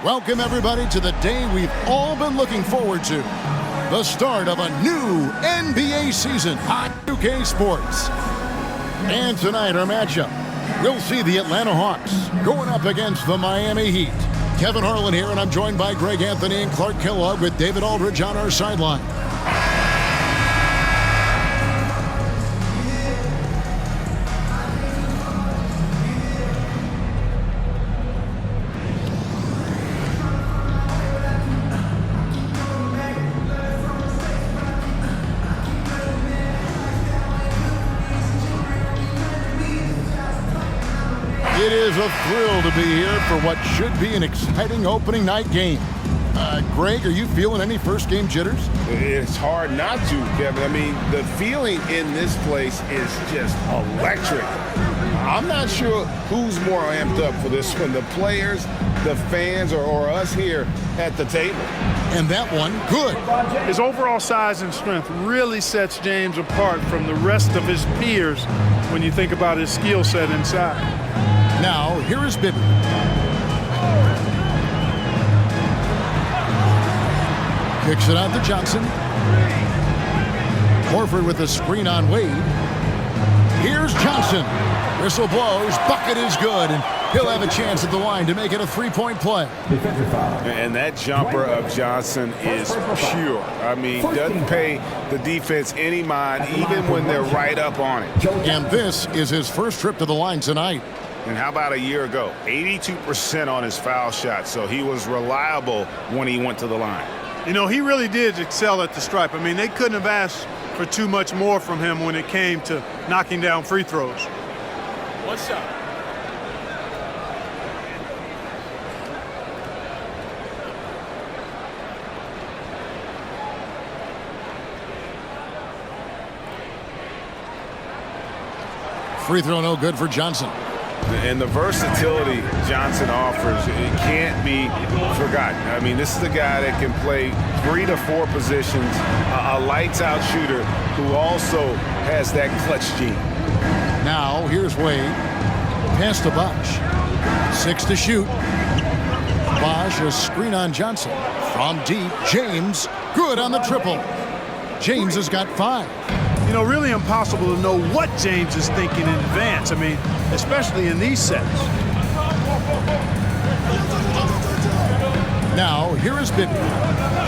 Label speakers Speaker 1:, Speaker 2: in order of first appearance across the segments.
Speaker 1: Welcome, everybody, to the day we've all been looking forward to. The start of a new NBA season on 2K Sports. And tonight, our matchup, we'll see the Atlanta Hawks going up against the Miami Heat. Kevin Harlan here, and I'm joined by Greg Anthony and Clark Kellogg with David Aldridge on our sideline. It is a thrill to be here for what should be an exciting opening night game. Greg, are you feeling any first game jitters?
Speaker 2: It's hard not to, Kevin. I mean, the feeling in this place is just electric. I'm not sure who's more amped up for this one, the players, the fans, or us here at the table.
Speaker 1: And that one, good.
Speaker 3: His overall size and strength really sets James apart from the rest of his peers when you think about his skill set inside.
Speaker 1: Now, here is Bibby. Kicks it out to Johnson. Horford with a screen on Wade. Here's Johnson. Whistle blows. Bucket is good. And he'll have a chance at the line to make it a three-point play.
Speaker 2: And that jumper of Johnson is pure. I mean, doesn't pay the defense any mind, even when they're right up on it.
Speaker 1: And this is his first trip to the line tonight.
Speaker 2: And how about a year ago? 82% on his foul shot, so he was reliable when he went to the line.
Speaker 3: You know, he really did excel at the stripe. I mean, they couldn't have asked for too much more from him when it came to knocking down free throws. One shot.
Speaker 1: Free throw no good for Johnson.
Speaker 2: And the versatility Johnson offers, it can't be forgotten. I mean, this is a guy that can play 3 to 4 positions, a lights-out shooter who also has that clutch gene.
Speaker 1: Now, here's Wade. Pass to Bosch. 6 to shoot. Bosch, a screen on Johnson. From deep, James, good on the triple. James has got 5.
Speaker 3: You know, really impossible to know what James is thinking in advance. I mean, especially in these sets.
Speaker 1: Now, here is Bibby.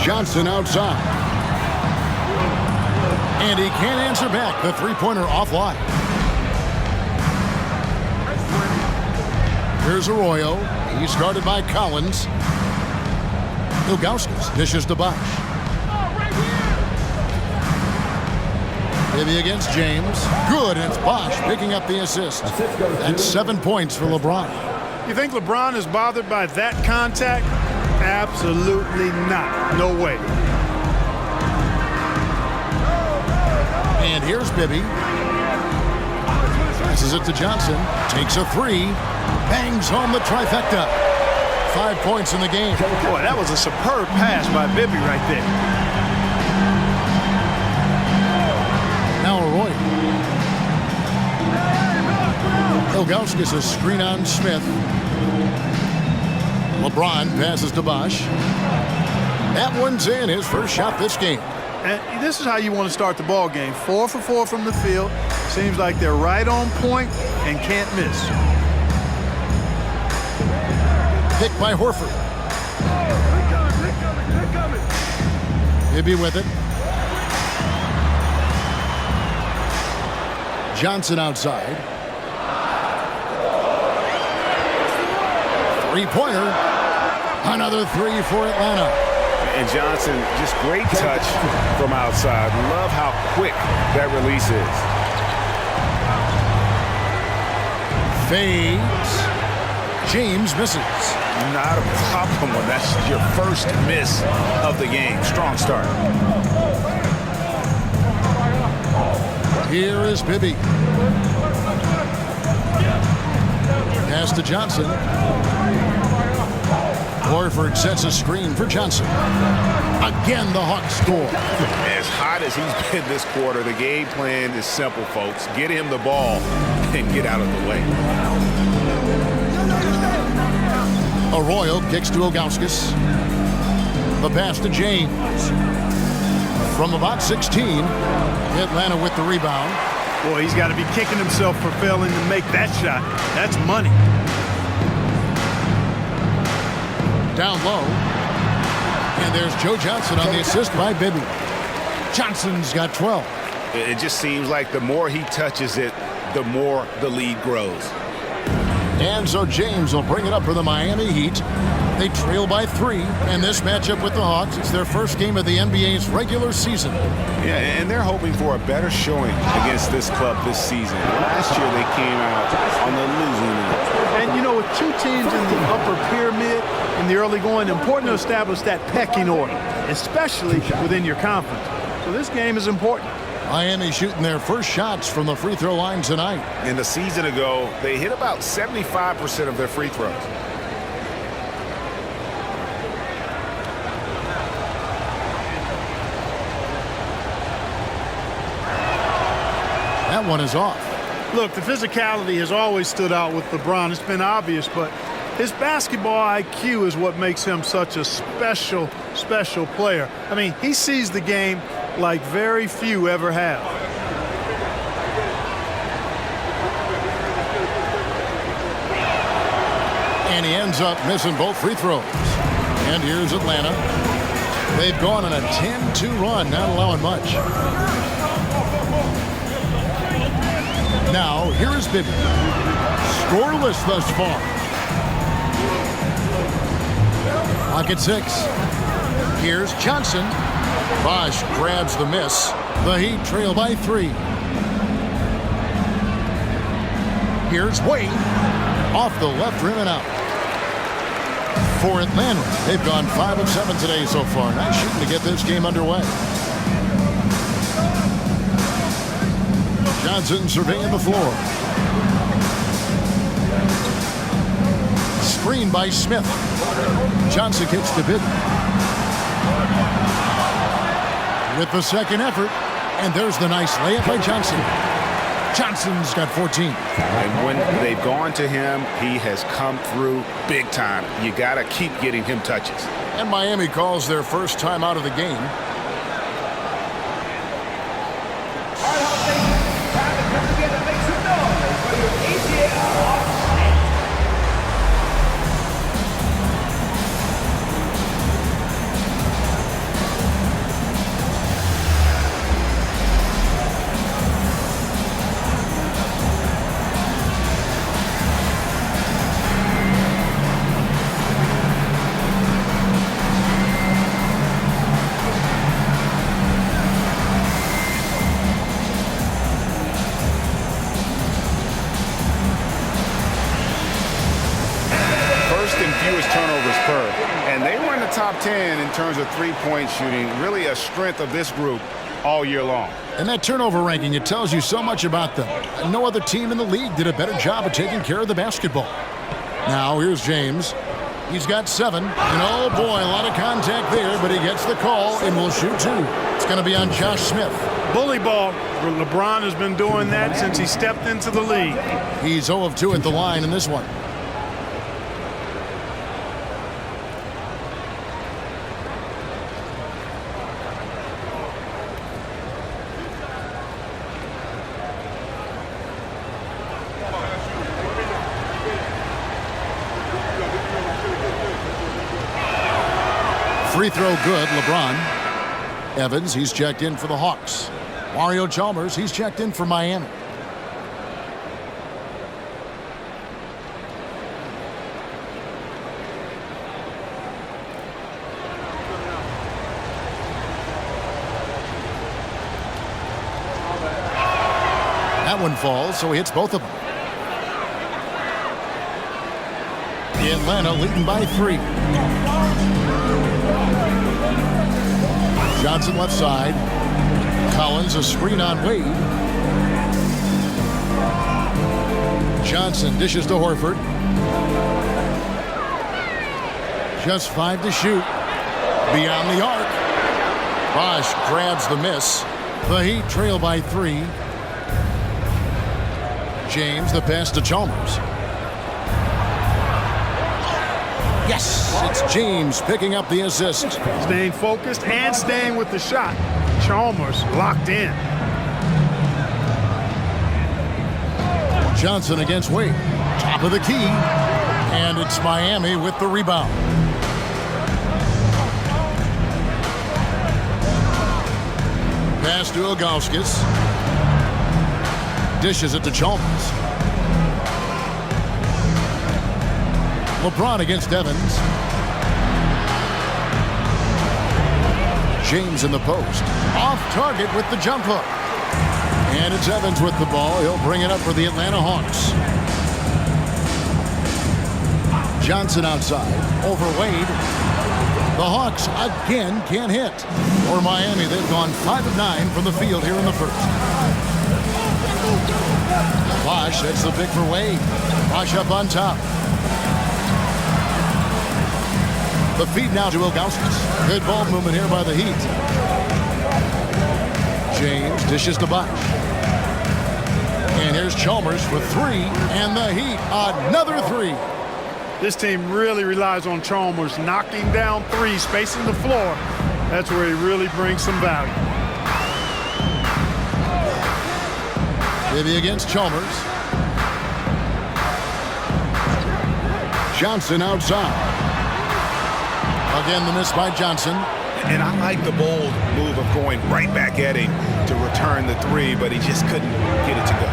Speaker 1: Johnson outside. And he can't answer back. The three-pointer offline. Here's Arroyo. He's guarded by Collins. Ilgauskas dishes to Bosch. Bibby against James. Good, and it's Bosch picking up the assist. That's 7 points for LeBron.
Speaker 3: You think LeBron is bothered by that contact? Absolutely not. No way.
Speaker 1: And here's Bibby. Passes it to Johnson. Takes a 3. Bangs home the trifecta. 5 points in the game.
Speaker 3: Boy, that was a superb pass by Bibby right there.
Speaker 1: Now Arroyo. Ilgauskas a screen on Smith. LeBron passes to Bosch. That one's in, his first shot this game.
Speaker 3: And this is how you want to start the ball game. 4 for 4 from the field. Seems like they're right on point and can't miss.
Speaker 1: Picked by Horford. Bibby with it. Johnson outside. Three-pointer. Another 3 for Atlanta.
Speaker 2: And Johnson, just great touch from outside. Love how quick that release is.
Speaker 1: Fades. James misses.
Speaker 2: Not a problem when that's your first miss of the game. Strong start.
Speaker 1: Here is Bibby. Pass to Johnson. Horford sets a screen for Johnson. Again, the Hawks score.
Speaker 2: As hot as he's been this quarter, the game plan is simple, folks. Get him the ball and get out of the way.
Speaker 1: Arroyo kicks to Ilgauskas. The pass to James. From about 16, Atlanta with the rebound.
Speaker 3: Boy, he's got to be kicking himself for failing to make that shot. That's money.
Speaker 1: Down low. And there's Joe Johnson on the assist by Bibby. Johnson's got 12.
Speaker 2: It just seems like the more he touches it, the more the lead grows.
Speaker 1: And so James will bring it up for the Miami Heat. They trail by 3, and this matchup with the Hawks, it's their first game of the NBA's regular season.
Speaker 2: Yeah, and they're hoping for a better showing against this club this season. Last year they came out on the losing end.
Speaker 3: And, you know, with 2 teams in the upper pyramid in the early going, important to establish that pecking order, especially within your conference. So this game is important.
Speaker 1: Miami shooting their first shots from the free throw line tonight.
Speaker 2: And a season ago, they hit about 75% of their free throws.
Speaker 1: That one is off.
Speaker 3: Look, the physicality has always stood out with LeBron. It's been obvious, but his basketball IQ is what makes him such a special player. I mean, he sees the game like very few ever have.
Speaker 1: And he ends up missing both free throws. And here's Atlanta. They've gone on a 10-2 run, not allowing much. Now, here is Bibby. Scoreless thus far. Pocket 6. Here's Johnson. Bosch grabs the miss. The Heat trail by 3. Here's Wade. Off the left rim and out. For Atlanta, they've gone 5 of 7 today so far. Nice shooting to get this game underway. Johnson surveying the floor. Screen by Smith. Johnson kicks to Bibby. With the second effort, and there's the nice layup by Johnson. Johnson's got 14.
Speaker 2: And when they've gone to him, he has come through big time. You got to keep getting him touches.
Speaker 1: And Miami calls their first time out of the game.
Speaker 2: And they were in the top 10 in terms of three-point shooting. Really a strength of this group all year long.
Speaker 1: And that turnover ranking, it tells you so much about them. And no other team in the league did a better job of taking care of the basketball. Now here's James. He's got 7. And oh boy, a lot of contact there, but he gets the call and will shoot 2. It's going to be on Josh Smith.
Speaker 3: Bully ball. LeBron has been doing that since he stepped into the league.
Speaker 1: He's 0 of 2 at the line in this one. Free throw good, LeBron. Evans, he's checked in for the Hawks. Mario Chalmers, he's checked in for Miami. That one falls, so he hits both of them. Atlanta leading by 3. Johnson left side. Collins a screen on Wade. Johnson dishes to Horford. Just 5 to shoot. Beyond the arc. Bosch grabs the miss. The Heat trail by 3. James the pass to Chalmers. Yes, it's James picking up the assist.
Speaker 3: Staying focused and staying with the shot. Chalmers locked in.
Speaker 1: Johnson against Wade. Top of the key. And it's Miami with the rebound. Pass to Ilgauskas. Dishes it to Chalmers. LeBron against Evans. James in the post. Off target with the jump hook. And it's Evans with the ball. He'll bring it up for the Atlanta Hawks. Johnson outside. Over Wade. The Hawks again can't hit. For Miami, they've gone 5 of 9 from the field here in the first. Bosh, that's the pick for Wade. Bosh up on top. The feed now to Ilgauskas. Good ball movement here by the Heat. James dishes to Bosh. And here's Chalmers for 3. And the Heat, another 3.
Speaker 3: This team really relies on Chalmers knocking down threes, spacing the floor. That's where he really brings some value.
Speaker 1: Bibby against Chalmers. Johnson outside. Again, the miss by Johnson.
Speaker 2: And I like the bold move of going right back at him to return the 3, but he just couldn't get it to go.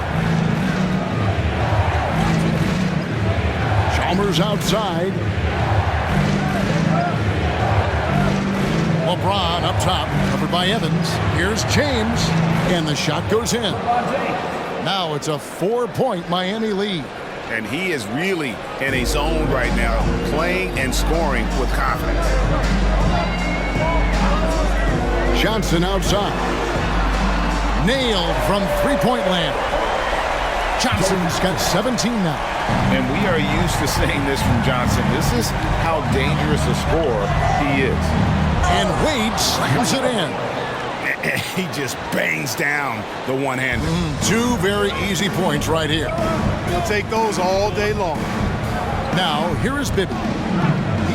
Speaker 1: Chalmers outside. LeBron up top, covered by Evans. Here's James, and the shot goes in. Now it's a 4-point Miami lead.
Speaker 2: And he is really in a zone right now, playing and scoring with confidence.
Speaker 1: Johnson outside. Nailed from three-point land. Johnson's got 17 now.
Speaker 2: And we are used to seeing this from Johnson. This is how dangerous a scorer he is.
Speaker 1: And Wade slams it in.
Speaker 2: He just bangs down the one-hander.
Speaker 1: 2 very easy points right here.
Speaker 3: He'll take those all day long.
Speaker 1: Now, here is Bibby.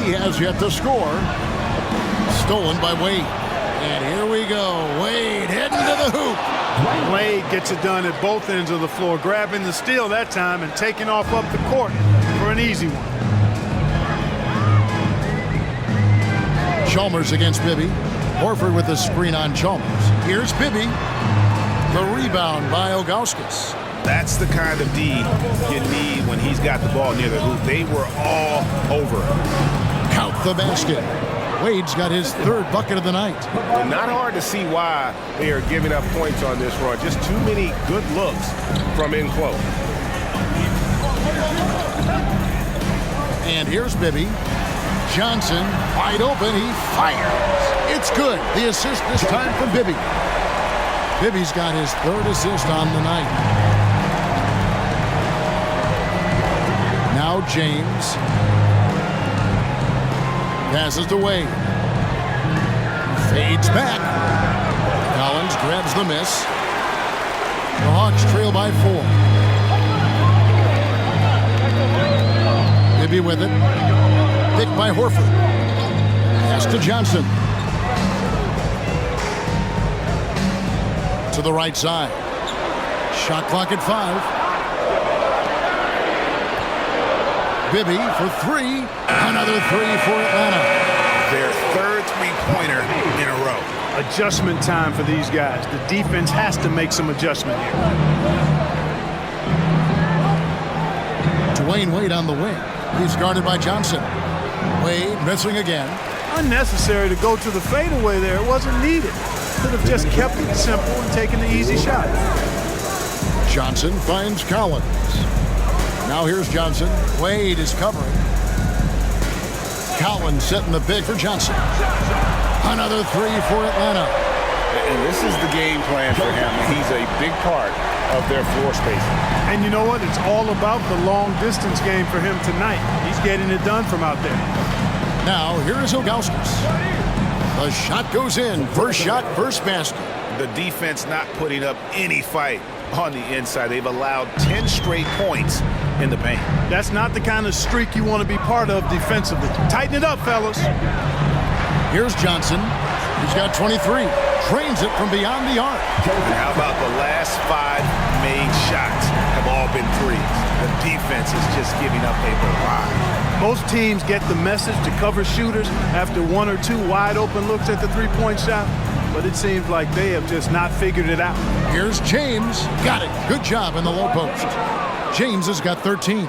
Speaker 1: He has yet to score. Stolen by Wade. And here we go. Wade heading to the hoop.
Speaker 3: Wade gets it done at both ends of the floor, grabbing the steal that time and taking off up the court for an easy one.
Speaker 1: Chalmers against Bibby. Horford with the screen on Chalmers. Here's Bibby. The rebound by Ilgauskas.
Speaker 2: That's the kind of D you need when he's got the ball near the hoop. They were all over him.
Speaker 1: Count the basket. Wade's got his 3rd bucket of the night.
Speaker 2: And not hard to see why they are giving up points on this run. Just too many good looks from in close.
Speaker 1: And here's Bibby. Johnson, wide open, he fires. It's good. The assist this time from Bibby. Bibby's got his 3rd assist on the night. Now James. Passes to Wade. Fades back. Collins grabs the miss. The Hawks trail by 4. Bibby with it. Picked by Horford. Pass to Johnson. To the right side. Shot clock at 5. Bibby for 3. Another 3 for Atlanta.
Speaker 2: Their 3rd three-pointer in a row.
Speaker 3: Adjustment time for these guys. The defense has to make some adjustment here.
Speaker 1: Dwayne Wade on the wing. He's guarded by Johnson. Wade missing again.
Speaker 3: Unnecessary to go to the fadeaway there. It wasn't needed. Could have just kept it simple and taken the easy shot.
Speaker 1: Johnson finds Collins. Now here's Johnson. Wade is covering. Collins setting the big for Johnson. Another 3 for Atlanta.
Speaker 2: And this is the game plan for him. He's a big part of their floor spacing.
Speaker 3: And you know what? It's all about the long distance game for him tonight. He's getting it done from out there.
Speaker 1: Now here is Ilgauskas. The shot goes in. First shot, first basket.
Speaker 2: The defense not putting up any fight
Speaker 4: on the inside. They've allowed 10 straight points in the paint.
Speaker 3: That's not the kind of streak you want to be part of defensively. Tighten it up, fellas.
Speaker 1: Here's Johnson. He's got 23. Trains it from beyond the arc.
Speaker 4: And how about the last 5 made shots have all been threes? The defense is just giving up a barrage.
Speaker 3: Most teams get the message to cover shooters after 1 or 2 wide open looks at the three-point shot, but it seems like they have just not figured it out.
Speaker 1: Here's James. Got it. Good job in the low post. James has got 13.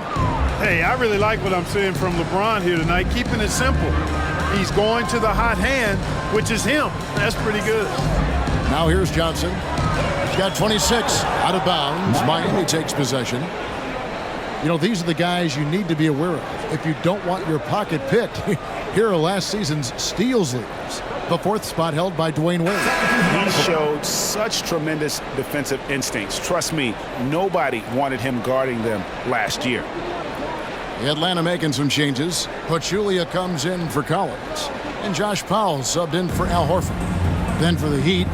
Speaker 3: Hey, I really like what I'm seeing from LeBron here tonight, keeping it simple. He's going to the hot hand, which is him. That's pretty good.
Speaker 1: Now here's Johnson. He's got 26. Out of bounds. Miami takes possession. You know, these are the guys you need to be aware of if you don't want your pocket picked. Here are last season's steals leaders. The 4th spot held by Dwayne Wade.
Speaker 4: He showed such tremendous defensive instincts. Trust me, nobody wanted him guarding them last year.
Speaker 1: The Atlanta making some changes. Pachulia comes in for Collins. And Josh Powell subbed in for Al Horford. Then for the Heat,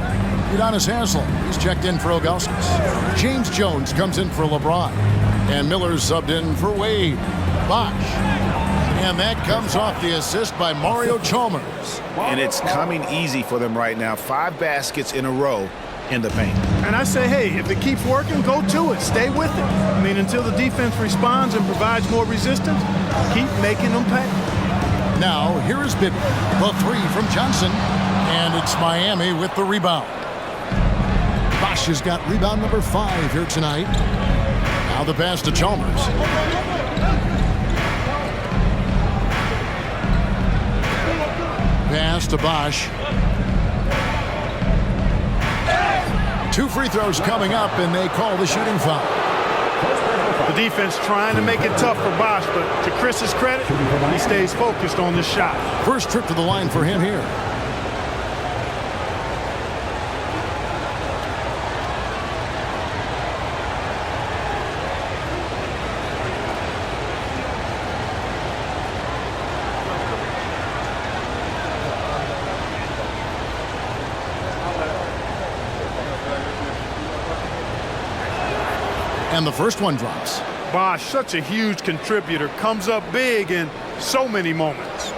Speaker 1: Udonis Haslem. He's checked in for Ilgauskas. James Jones comes in for LeBron. And Miller's subbed in for Wade. Bosh. And that comes off the assist by Mario Chalmers.
Speaker 4: And it's coming easy for them right now. 5 baskets in a row in the paint.
Speaker 3: And I say, hey, if it keeps working, go to it. Stay with it. I mean, until the defense responds and provides more resistance, keep making them pay.
Speaker 1: Now, here is Bibby. The 3 from Johnson. And it's Miami with the rebound. Bosh has got rebound number 5 here tonight. Now the pass to Chalmers. Pass to Bosh. 2 free throws coming up, and they call the shooting foul.
Speaker 3: The defense trying to make it tough for Bosh, but to Chris's credit, he stays focused on this shot.
Speaker 1: First trip to the line for him here. And the first one drops.
Speaker 3: Bosh, such a huge contributor, comes up big in so many moments.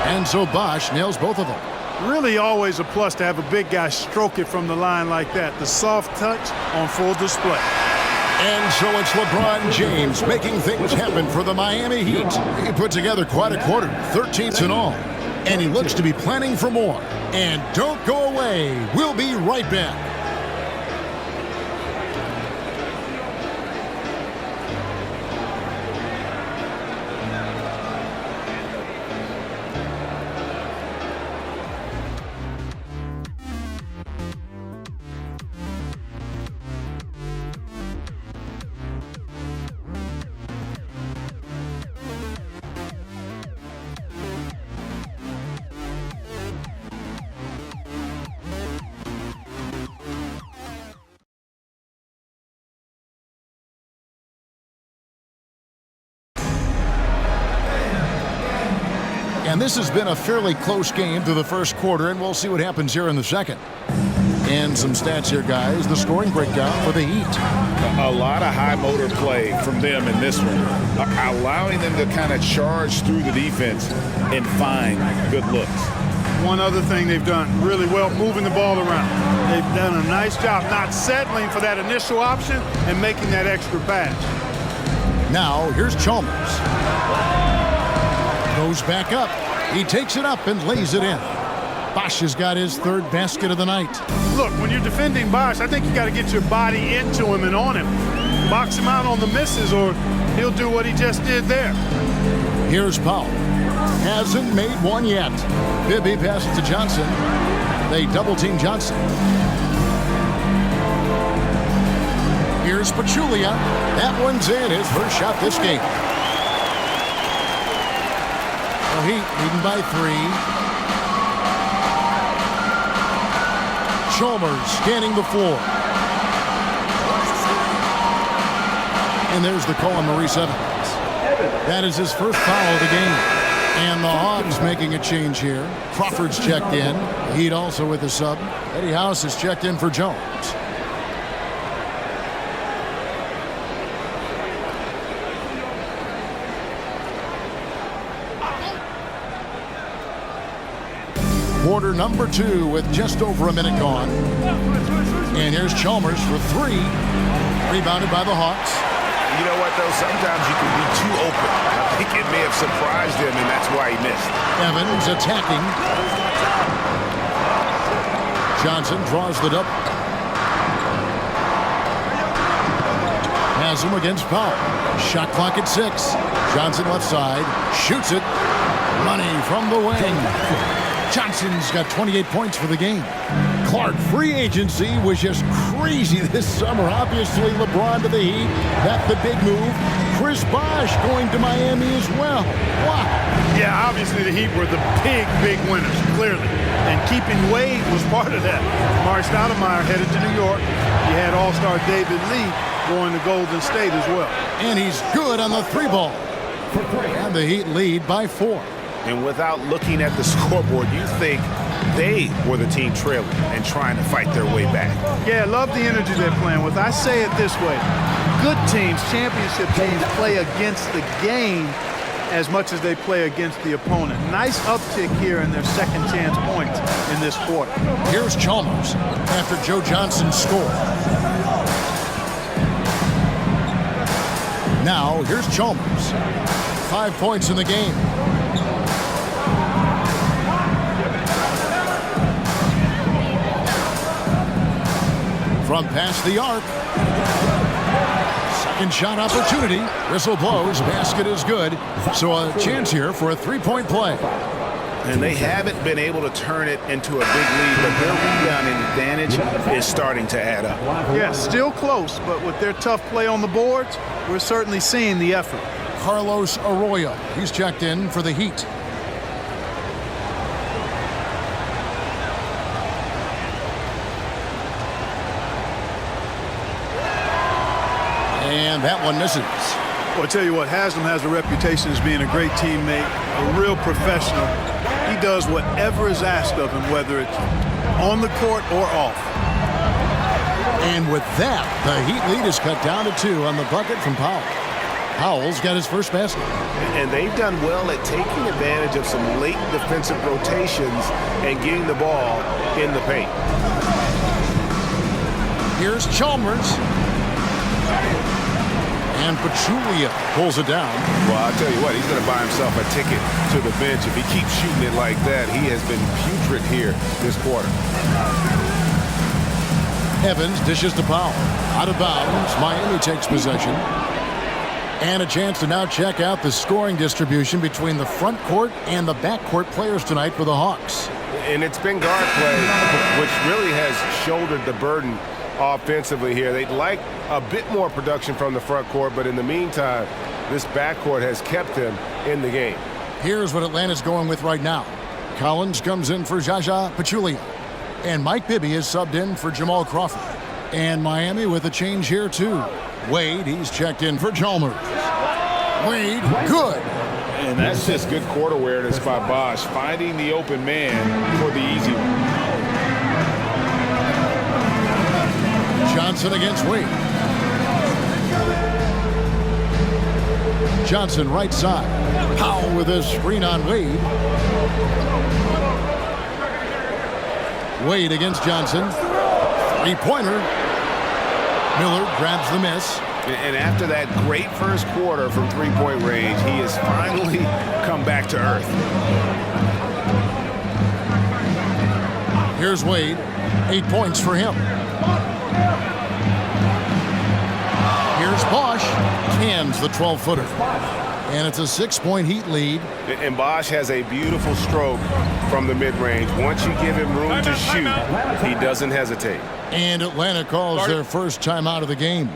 Speaker 1: And so Bosh nails both of them.
Speaker 3: Really always a plus to have a big guy stroke it from the line like that. The soft touch on full display.
Speaker 1: And so it's LeBron James making things happen for the Miami Heat. He put together quite a quarter, 13th in all. And he looks to be planning for more. And don't go away. We'll be right back. And this has been a fairly close game through the first quarter, and we'll see what happens here in the second. And some stats here, guys. The scoring breakdown for the Heat.
Speaker 2: A lot of high motor play from them in this one, allowing them to kind of charge through the defense and find good looks.
Speaker 3: One other thing they've done really well, moving the ball around. They've done a nice job not settling for that initial option and making that extra pass.
Speaker 1: Now, here's Chalmers. Goes back up. He takes it up and lays it in. Bosh has got his 3rd basket of the night.
Speaker 3: Look, when you're defending Bosh, I think you got to get your body into him and on him. Box him out on the misses or he'll do what he just did there.
Speaker 1: Here's Powell. Hasn't made one yet. Bibby passes to Johnson. They double-team Johnson. Here's Pachulia. That one's in. His first shot this game. The Heat leading by 3. Chalmers scanning the floor. And there's the call on Maurice Evans. That is his first foul of the game. And the Hawks making a change here. Crawford's checked in. Heat also with the sub. Eddie House is checked in for Jones. Quarter number 2 with just over a minute gone. And here's Chalmers for 3. Rebounded by the Hawks.
Speaker 4: You know what, though? Sometimes you can be too open. I think it may have surprised him, and that's why he missed.
Speaker 1: Evans attacking. Johnson draws the double. Has him against Powell. Shot clock at 6. Johnson left side. Shoots it. Money from the wing. Johnson's got 28 points for the game. Clark, free agency was just crazy this summer. Obviously, LeBron to the Heat. That's the big move. Chris Bosh going to Miami as well. Wow.
Speaker 3: Yeah, obviously the Heat were the big winners, clearly. And keeping Wade was part of that. Mark Stoudemire headed to New York. You had All-Star David Lee going to Golden State as well.
Speaker 1: And he's good on the 3-ball. And the Heat lead by 4.
Speaker 4: And without looking at the scoreboard, you think they were the team trailing and trying to fight their way back.
Speaker 3: Yeah, I love the energy they're playing with. I say it this way. Good teams, championship teams, play against the game as much as they play against the opponent. Nice uptick here in their second chance points in this quarter.
Speaker 1: Here's Chalmers after Joe Johnson scored. Now, here's Chalmers. 5 points in the game. From past the arc. Second shot opportunity. Whistle blows. Basket is good. So a chance here for a 3-point play.
Speaker 4: And they haven't been able to turn it into a big lead, but their rebounding advantage is starting to add up.
Speaker 3: Yeah, still close, but with their tough play on the boards, we're certainly seeing the effort.
Speaker 1: Carlos Arroyo. He's checked in for the Heat. And that one misses.
Speaker 3: Well, I tell you what, Haslam has a reputation as being a great teammate, a real professional. He does whatever is asked of him, whether it's on the court or off.
Speaker 1: And with that, the Heat lead is cut down to 2 on the bucket from Powell. Powell's got his first basket.
Speaker 4: And they've done well at taking advantage of some late defensive rotations and getting the ball in the paint.
Speaker 1: Here's Chalmers. And Pachulia pulls it down.
Speaker 4: Well, I'll tell you what, he's going to buy himself a ticket to the bench. If he keeps shooting it like that, he has been putrid here this quarter.
Speaker 1: Evans dishes to Powell. Out of bounds. Miami takes possession. And a chance to now check out the scoring distribution between the front court and the back court players tonight for the Hawks.
Speaker 2: And it's been guard play, which really has shouldered the burden offensively here. They'd like a bit more production from the front court, but in the meantime, this backcourt has kept them in the game.
Speaker 1: Here's what Atlanta's going with right now. Collins comes in for Jaja Pachulia. And Mike Bibby is subbed in for Jamal Crawford. And Miami with a change here, too. Wade, he's checked in for Chalmers. Wade, good.
Speaker 2: And that's just good court awareness by Bosh, finding the open man for the easy one.
Speaker 1: Johnson against Wade. Johnson right side. Powell with a screen on Wade. Wade against Johnson. 3-pointer. Miller grabs the miss.
Speaker 2: And after that great first quarter from three-point range, he has finally come back to earth.
Speaker 1: Here's Wade. 8 points for him. Here's Bosh. Cans the 12-footer. And it's a 6-point Heat lead.
Speaker 2: And Bosh has a beautiful stroke from the mid-range. Once you give him room to shoot, he doesn't hesitate.
Speaker 1: And Atlanta calls their first timeout of the game.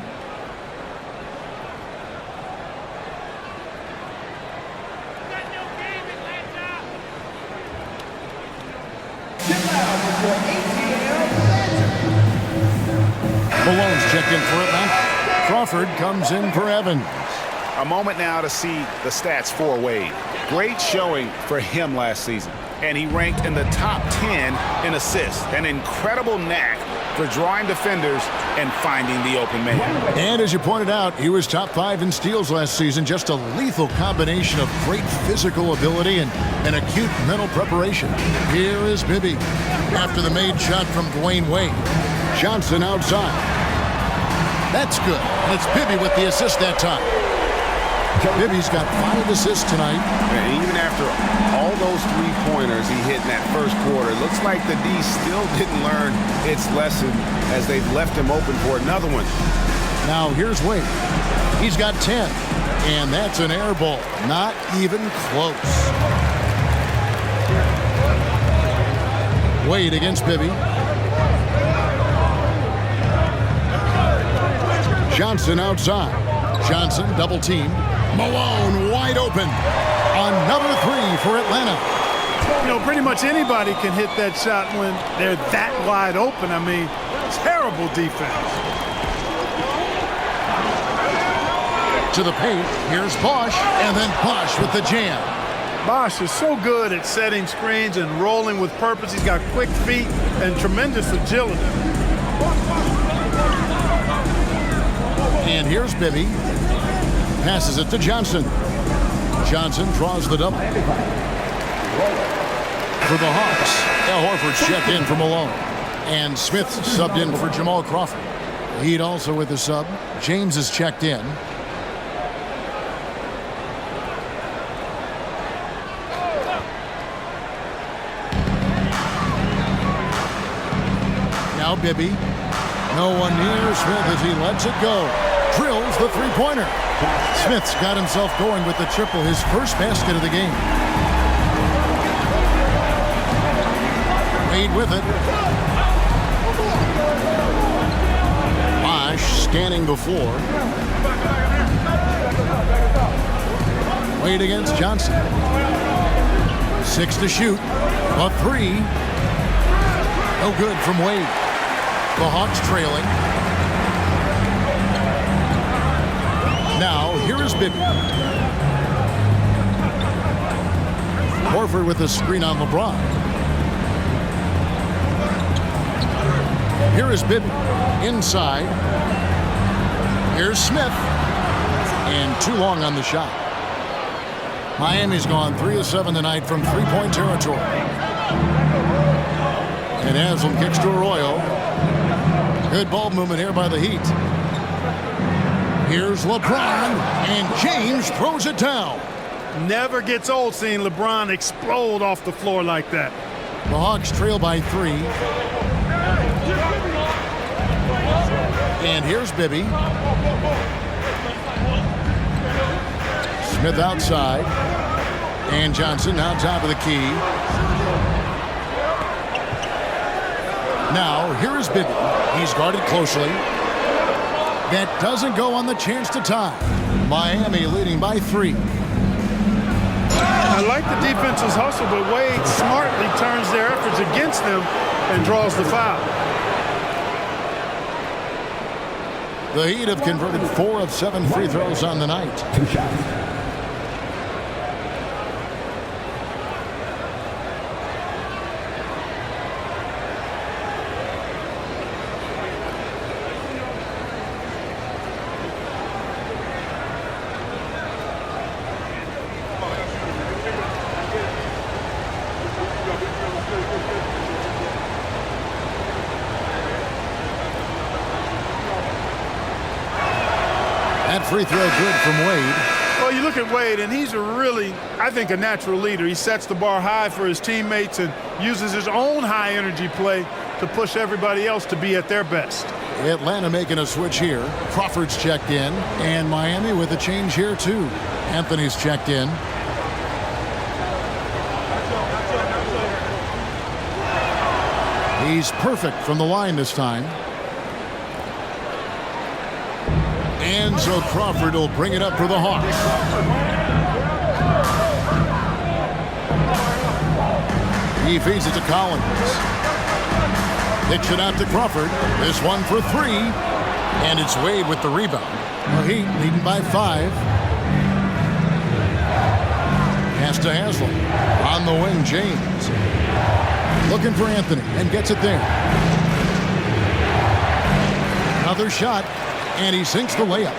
Speaker 1: Malone's checked in for Atlanta. Crawford comes in for Evans.
Speaker 4: A moment now to see the stats for Wade. Great showing for him last season. And he ranked in the top 10 in assists. An incredible knack for drawing defenders and finding the open man.
Speaker 1: And as you pointed out, he was top 5 in steals last season. Just a lethal combination of great physical ability and acute mental preparation. Here is Bibby after the made shot from Dwayne Wade. Johnson outside. That's good. And it's Bibby with the assist that time. Bibby's got 5 assists tonight.
Speaker 2: And even after all those three-pointers he hit in that first quarter, it looks like the D still didn't learn its lesson as they've left him open for another one.
Speaker 1: Now here's Wade. He's got 10, and that's an air ball. Not even close. Wade against Bibby. Johnson outside. Johnson double team. Malone wide open. Another 3 for Atlanta.
Speaker 3: You know, pretty much anybody can hit that shot when they're that wide open. I mean, terrible defense.
Speaker 1: To the paint. Here's Bosch, and then Bosch with the jam.
Speaker 3: Bosch is so good at setting screens and rolling with purpose. He's got quick feet and tremendous agility.
Speaker 1: And here's Bibby. Passes it to Johnson. Johnson draws the double. For the Hawks, Al Horford's checked in for Malone. And Smith subbed in for Jamal Crawford. Heat also with the sub. James is checked in. Now Bibby. No one near Smith as he lets it go. Drills the three-pointer. Smith's got himself going with the triple, his first basket of the game. Wade with it. Bosch scanning the floor. Wade against Johnson. 6 to shoot. A 3. No good from Wade. The Hawks trailing. Now, here is Bibby. Horford with the screen on LeBron. Here is Bibby. Inside. Here's Smith. And too long on the shot. Miami's gone 3 of 7 tonight from three-point territory. And Haslam kicks to Arroyo. Good ball movement here by the Heat. Here's LeBron, and James throws it down.
Speaker 3: Never gets old seeing LeBron explode off the floor like that.
Speaker 1: The Hawks trail by 3. And here's Bibby. Smith outside. And Johnson now top of the key. Now, here is Bibby. He's guarded closely. That doesn't go on the chance to tie. Miami leading by 3.
Speaker 3: I like the defense's hustle, but Wade smartly turns their efforts against them and draws the foul.
Speaker 1: The Heat have converted 4 of 7 free throws on the night. That free throw good from Wade.
Speaker 3: Well, you look at Wade, and he's a really, I think, a natural leader. He sets the bar high for his teammates and uses his own high-energy play to push everybody else to be at their best.
Speaker 1: Atlanta making a switch here. Crawford's checked in, and Miami with a change here, too. Anthony's checked in. He's perfect from the line this time. And so Crawford will bring it up for the Hawks. He feeds it to Collins. Pitch it out to Crawford. This one for 3. And it's Wade with the rebound. Well, Heat leading by 5. Pass to Haslam. On the wing, James. Looking for Anthony and gets it there. Another shot, and he sinks the layup.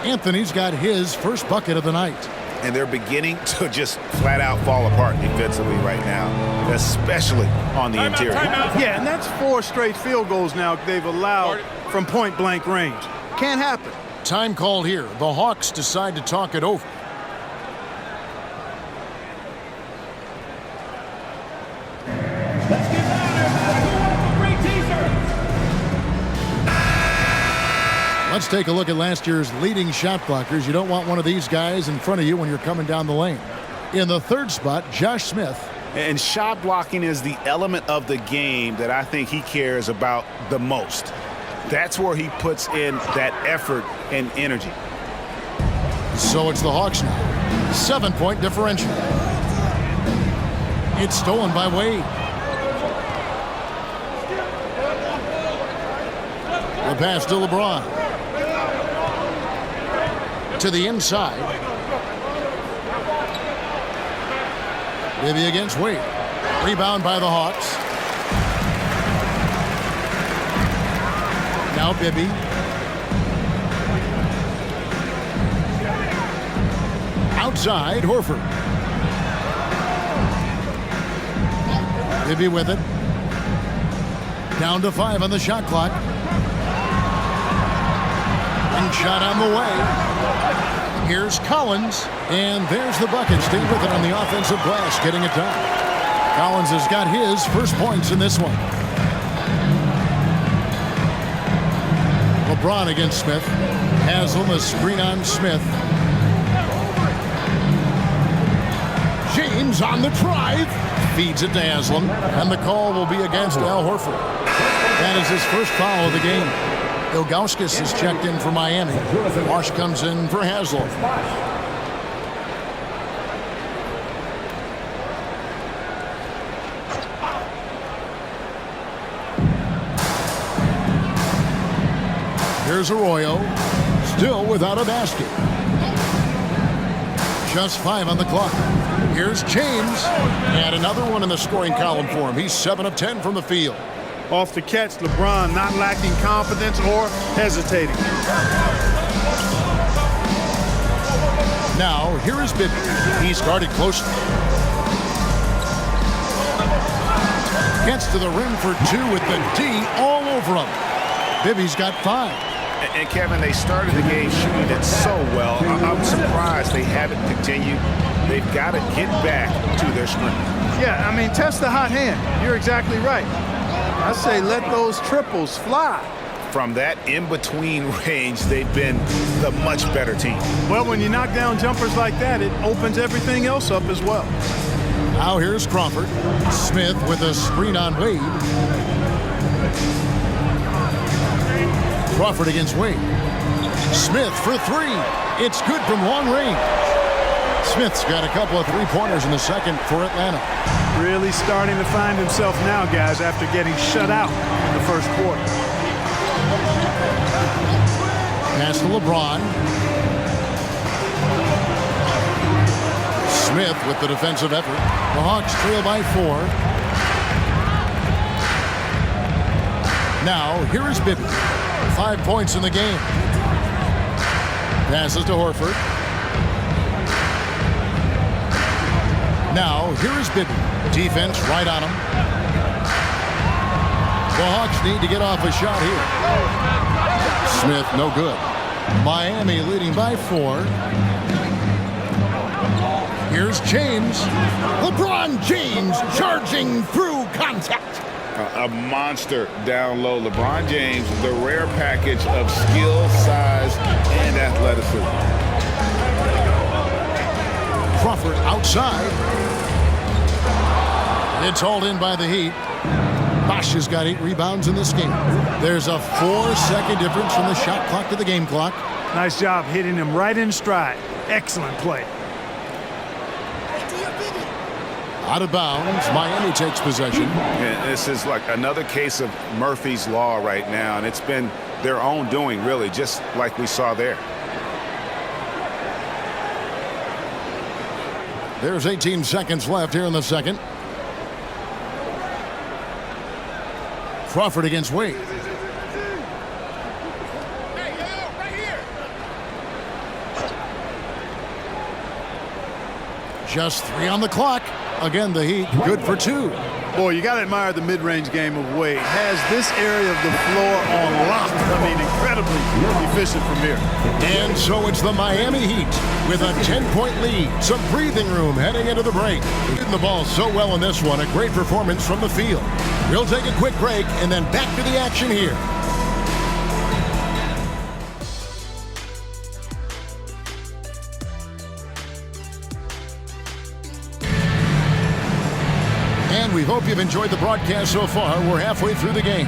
Speaker 1: Anthony's got his first bucket of the night.
Speaker 4: And they're beginning to just flat out fall apart defensively right now, especially on the interior.
Speaker 3: Yeah, and that's 4 straight field goals now they've allowed from point-blank range. Can't happen.
Speaker 1: Time called here. The Hawks decide to talk it over. Let's take a look at last year's leading shot blockers. You don't want one of these guys in front of you when you're coming down the lane. In the third spot, Josh Smith.
Speaker 4: And shot blocking is the element of the game that I think he cares about the most. That's where he puts in that effort and energy.
Speaker 1: So it's the Hawks now. 7-point differential. It's stolen by Wade. The pass to LeBron. To the inside. Bibby against Wade. Rebound by the Hawks. Now Bibby. Outside, Horford. Bibby with it. Down to 5 on the shot clock. And shot on the way. Here's Collins, and there's the bucket. Stay with it on the offensive glass, getting it done. Collins has got his first points in this one. LeBron against Smith. Haslam, a screen on Smith. James on the drive. Feeds it to Haslam, and the call will be against Al Horford. That is his first foul of the game. Ilgauskas is checked in for Miami. Marsh comes in for Haslam. Here's Arroyo, still without a basket. Just 5 on the clock. Here's James, and another one in the scoring column for him. He's 7 of 10 from the field.
Speaker 3: Off the catch, LeBron not lacking confidence or hesitating.
Speaker 1: Now, here is Bibby. He's guarded closely. Gets to the rim for 2 with the D all over him. Bibby's got 5.
Speaker 4: And Kevin, they started the game shooting it so well. I'm surprised they haven't continued. They've got to get back to their strength.
Speaker 3: Yeah, I mean, test the hot hand. You're exactly right. I say let those triples fly.
Speaker 4: From that in-between range, they've been the much better team.
Speaker 3: Well, when you knock down jumpers like that, it opens everything else up as well.
Speaker 1: Now here's Crawford. Smith with a screen on Wade. Crawford against Wade. Smith for 3. It's good from long range. Smith's got a couple of 3-pointers in the second for Atlanta.
Speaker 3: Really starting to find himself now, guys, after getting shut out in the first quarter.
Speaker 1: Pass to LeBron. Smith with the defensive effort. The Hawks trail by 4. Now, here is Bibby. 5 points in the game. Passes to Horford. Now, here is Bibby. Defense right on him. The Hawks need to get off a shot here. Smith, no good. Miami leading by 4. Here's James. LeBron James charging through contact.
Speaker 2: A monster down low. LeBron James, the rare package of skill, size, and athleticism.
Speaker 1: Crawford outside. It's hauled in by the Heat. Bosch has got 8 rebounds in this game. There's a 4-second difference from the shot clock to the game clock.
Speaker 3: Nice job hitting him right in stride. Excellent play.
Speaker 1: Out of bounds, Miami takes possession.
Speaker 4: And this is like another case of Murphy's Law right now, and it's been their own doing, really, just like we saw there.
Speaker 1: There's 18 seconds left here in the second. Crawford against Wade. Just 3 on the clock. Again, the Heat good for 2.
Speaker 3: Boy, you got to admire the mid-range game of Wade. Has this area of the floor on lock. I mean, incredibly efficient from here.
Speaker 1: And so it's the Miami Heat with a 10-point lead. Some breathing room heading into the break. Hitting the ball so well in this one. A great performance from the field. We'll take a quick break and then back to the action here. We hope you've enjoyed the broadcast so far. We're halfway through the game.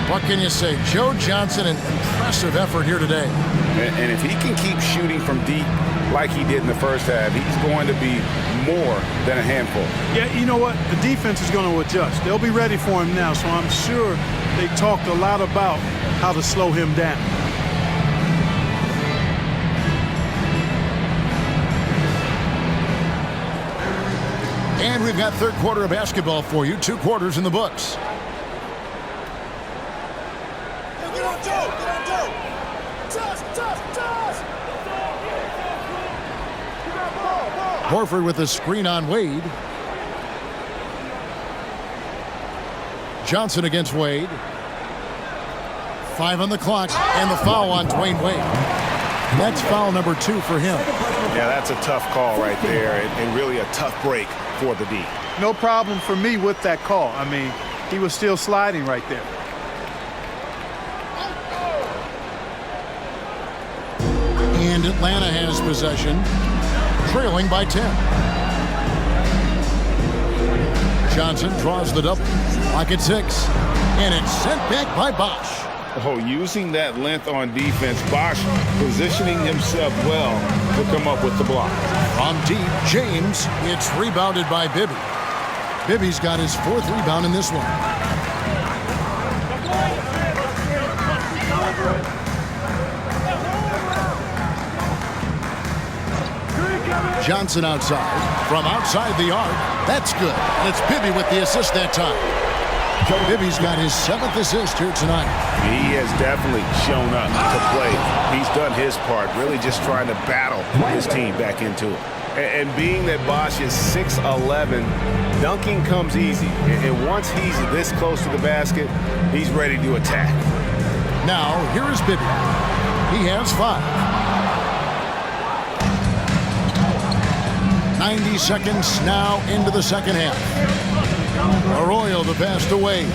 Speaker 1: What can you say? Joe Johnson, an impressive effort here today.
Speaker 4: And if he can keep shooting from deep like he did in the first half, he's going to be more than a handful.
Speaker 3: Yeah, you know what? The defense is going to adjust. They'll be ready for him now, so I'm sure they talked a lot about how to slow him down.
Speaker 1: And we've got third quarter of basketball for you. 2 quarters in the books. Horford with a screen on Wade. Johnson against Wade. 5 on the clock, and the foul on Dwayne Wade. That's foul number 2 for him.
Speaker 4: Yeah, that's a tough call right there, and really a tough break for the D.
Speaker 3: No problem for me with that call. I mean, he was still sliding right there.
Speaker 1: And Atlanta has possession, trailing by 10. Johnson draws the double. Clock at 6, and it's sent back by Bosch.
Speaker 2: Oh, using that length on defense, Bosch positioning himself well to come up with the block.
Speaker 1: From deep, James, it's rebounded by Bibby. Bibby's got his 4th rebound in this one. Johnson outside, from outside the arc. That's good, and it's Bibby with the assist that time. Bibby's got his 7th assist here tonight.
Speaker 4: He has definitely shown up to play. He's done his part, really just trying to battle his team back into it. And being that Bosch is 6'11", dunking comes easy. And once he's this close to the basket, he's ready to attack.
Speaker 1: Now, here is Bibby. He has 5. 90 seconds now into the second half. Arroyo the pass to Wade.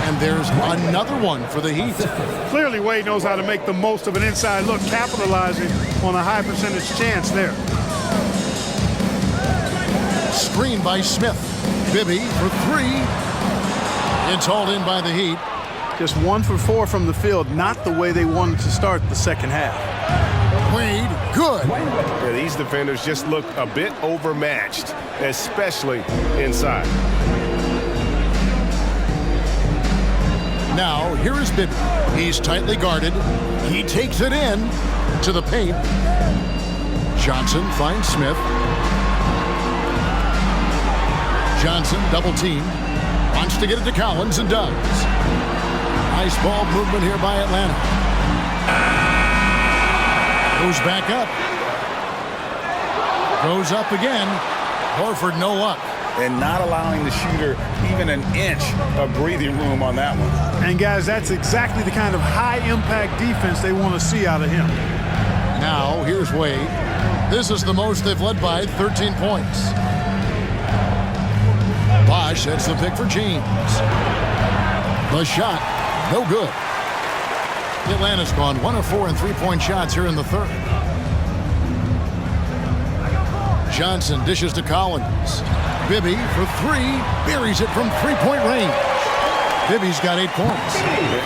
Speaker 1: And there's another one for the Heat.
Speaker 3: Clearly, Wade knows how to make the most of an inside look, capitalizing on a high percentage chance there.
Speaker 1: Screen by Smith. Bibby for 3. It's hauled in by the Heat.
Speaker 3: Just 1 for 4 from the field, not the way they wanted to start the second half.
Speaker 1: Wade, good.
Speaker 2: Yeah, these defenders just look a bit overmatched, especially inside.
Speaker 1: Now, here is Bibby. He's tightly guarded. He takes it in to the paint. Johnson finds Smith. Johnson, double team. Wants to get it to Collins and does. Nice ball movement here by Atlanta. Goes back up. Goes up again. Horford no luck.
Speaker 4: And not allowing the shooter even an inch of breathing room on that one.
Speaker 3: And guys, that's exactly the kind of high-impact defense they want to see out of him.
Speaker 1: Now, here's Wade. This is the most they've led by, 13 points. Bosch sets the pick for James. The shot, no good. Atlanta's gone 1 of 4 in three-point shots here in the third. Johnson dishes to Collins. Bibby for 3, buries it from three-point range. Bibby's got 8 points.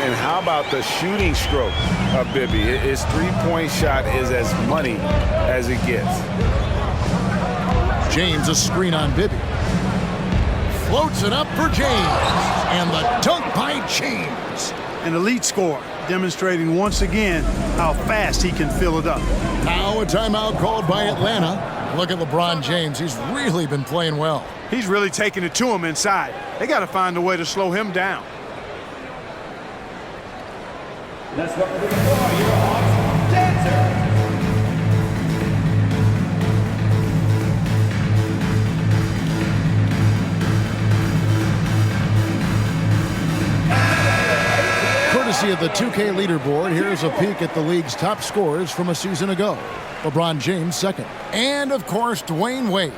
Speaker 2: And how about the shooting stroke of Bibby? His three-point shot is as money as it gets.
Speaker 1: James a screen on Bibby. Floats it up for James. And the dunk by James.
Speaker 3: an elite scorer, demonstrating once again how fast he can fill it up.
Speaker 1: Now a timeout called by Atlanta. Look at LeBron James. He's really been playing well.
Speaker 3: He's really taking it to him inside. They got to find a way to slow him down.
Speaker 5: Let's welcome to the floor, your Hawks dancer.
Speaker 1: Courtesy of the 2K leaderboard, here's a peek at the league's top scorers from a season ago. LeBron James second. And, of course, Dwayne Wade.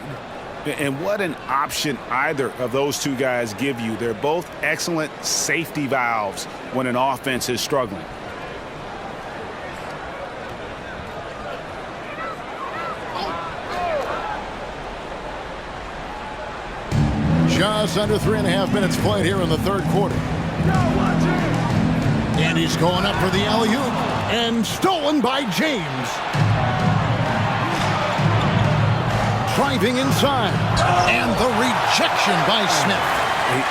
Speaker 4: And what an option either of those two guys give you. They're both excellent safety valves when an offense is struggling.
Speaker 1: Just under 3.5 minutes played here in the third quarter. And he's going up for the alley-oop. And stolen by James. Driving inside. And the rejection by Smith.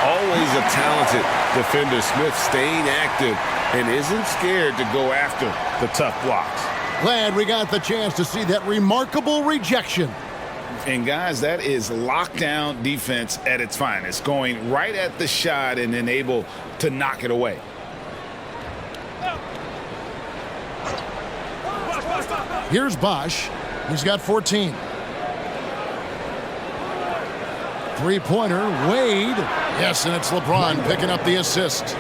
Speaker 2: Always a talented defender. Smith staying active and isn't scared to go after the tough blocks.
Speaker 1: Glad we got the chance to see that remarkable rejection.
Speaker 4: And guys, that is lockdown defense at its finest, going right at the shot and then able to knock it away.
Speaker 1: Here's Bosch. He's got 14. Three-pointer, Wade. Yes, and it's LeBron picking up the assist.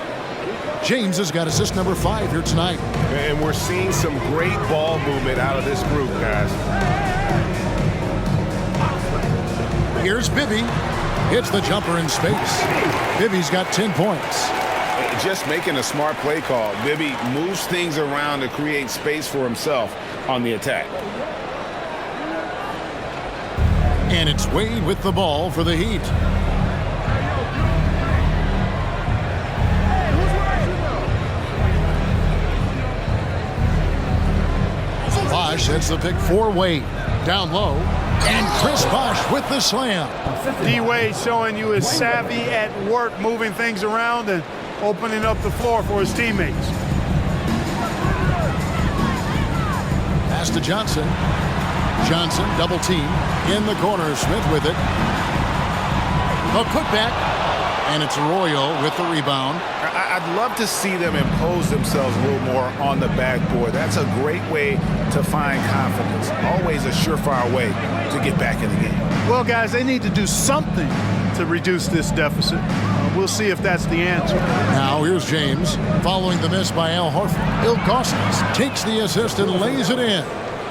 Speaker 1: James has got assist number 5 here tonight.
Speaker 2: And we're seeing some great ball movement out of this group, guys.
Speaker 1: Here's Bibby. Hits the jumper in space. Bibby's got 10 points.
Speaker 2: Just making a smart play call. Bibby moves things around to create space for himself on the attack.
Speaker 1: And it's Wade with the ball for the Heat. Bosch hits the pick for Wade. Down low. And Chris Bosch with the slam.
Speaker 3: D-Wade showing you his savvy at work, moving things around and opening up the floor for his teammates.
Speaker 1: Pass to Johnson. Johnson, double team. In the corner, Smith with it. A putback. And it's Arroyo with the rebound.
Speaker 4: I'd love to see them impose themselves a little more on the backboard. That's a great way to find confidence. Always a surefire way to get back in the game.
Speaker 3: Well, guys, they need to do something to reduce this deficit. We'll see if that's the answer.
Speaker 1: Now here's James following the miss by Al Horford. Ilgauskas takes the assist and lays it in.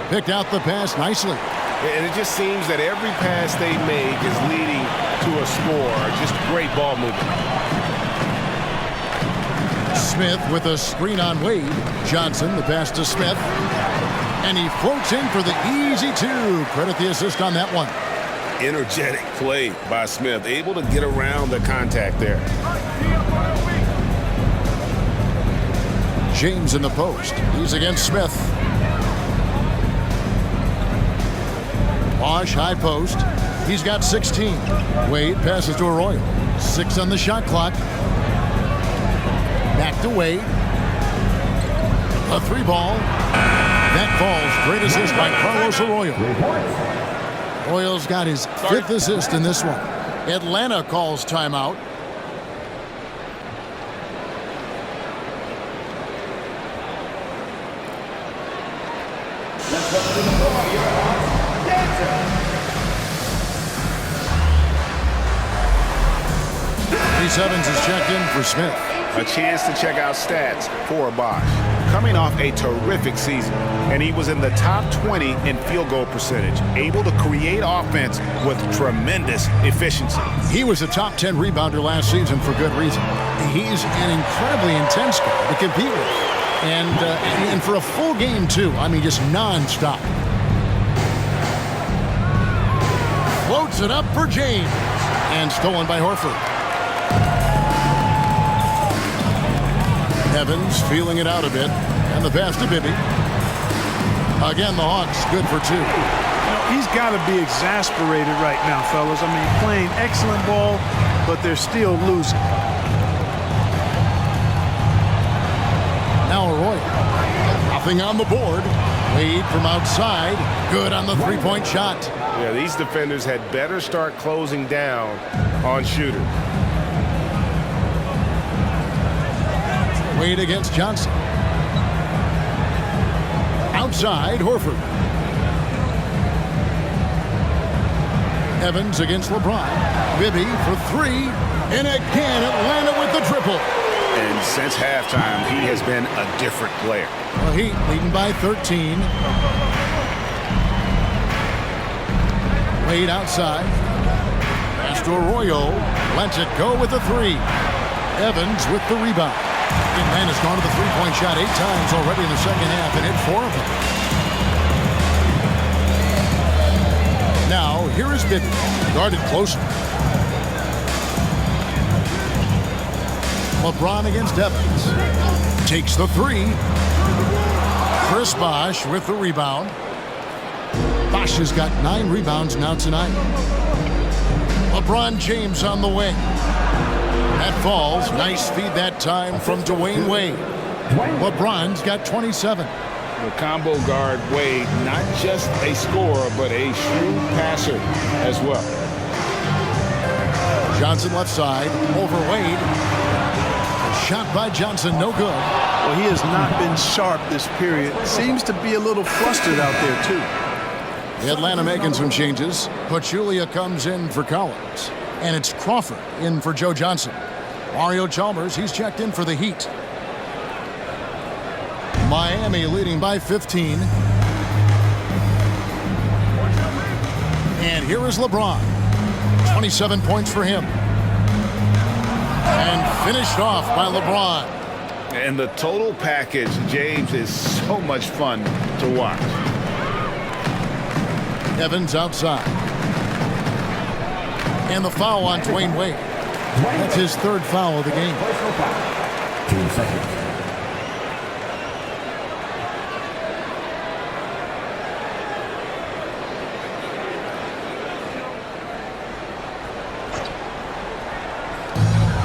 Speaker 1: Picked out the pass nicely.
Speaker 2: And it just seems that every pass they make is leading to a score. Just great ball movement.
Speaker 1: Smith with a screen on Wade. Johnson, the pass to Smith. And he floats in for the easy 2. Credit the assist on that one.
Speaker 2: Energetic play by Smith. Able to get around the contact there.
Speaker 1: James in the post. He's against Smith. Bosch, high post. He's got 16. Wade passes to Arroyo. 6 on the shot clock. Back to Wade. A 3-ball. That falls. Great assist by Carlos Arroyo. Arroyo's got his 5th assist in this one. Atlanta calls timeout.
Speaker 5: Let's welcome to the floor, your Hawks dancer.
Speaker 1: 3-7 is checked in for Smith.
Speaker 4: A chance to check out stats for Bosch. Coming off a terrific season, and he was in the top 20 in field goal percentage, able to create offense with tremendous efficiency.
Speaker 1: He was a top 10 rebounder last season for good reason. He's an incredibly intense guy to compete with. And for a full game, too. I mean, just nonstop. Floats it up for James. And stolen by Horford. Evans feeling it out a bit. And the pass to Bibby. Again, the Hawks good for 2.
Speaker 3: You know, he's got to be exasperated right now, fellas. I mean, playing excellent ball, but they're still losing.
Speaker 1: Now Arroyo. Nothing on the board. Wade from outside. Good on the three-point shot.
Speaker 2: Yeah, these defenders had better start closing down on shooters.
Speaker 1: Wade against Johnson. Outside, Horford. Evans against LeBron. Bibby for three. And again, Atlanta with the triple.
Speaker 4: And since halftime, he has been a different player.
Speaker 1: Well, Heat leading by 13. Wade outside. Pass to Arroyo. Lets it go with the three. Evans with the rebound. Big man has gone to the three-point shot 8 times already in the second half and hit 4 of them. Now, here is Bibby. Guarded closer. LeBron against Evans. Takes the three. Chris Bosh with the rebound. Bosh has got 9 rebounds now tonight. LeBron James on the wing. That falls. Nice feed that time from Dwayne Wade. LeBron's got 27.
Speaker 2: The combo guard Wade, not just a scorer, but a shrewd passer as well.
Speaker 1: Johnson left side. Over Wade. Shot by Johnson, no good.
Speaker 3: Well, he has not been sharp this period. Seems to be a little flustered out there, too.
Speaker 1: Atlanta making some changes. Pachulia comes in for Collins. And it's Crawford in for Joe Johnson. Mario Chalmers, he's checked in for the Heat. Miami leading by 15. And here is LeBron. 27 points for him. And finished off by LeBron.
Speaker 2: And the total package, James, is so much fun to watch.
Speaker 1: Evans outside. And the foul on Dwayne Wade. That's his 3rd foul of the game.
Speaker 5: 2 seconds.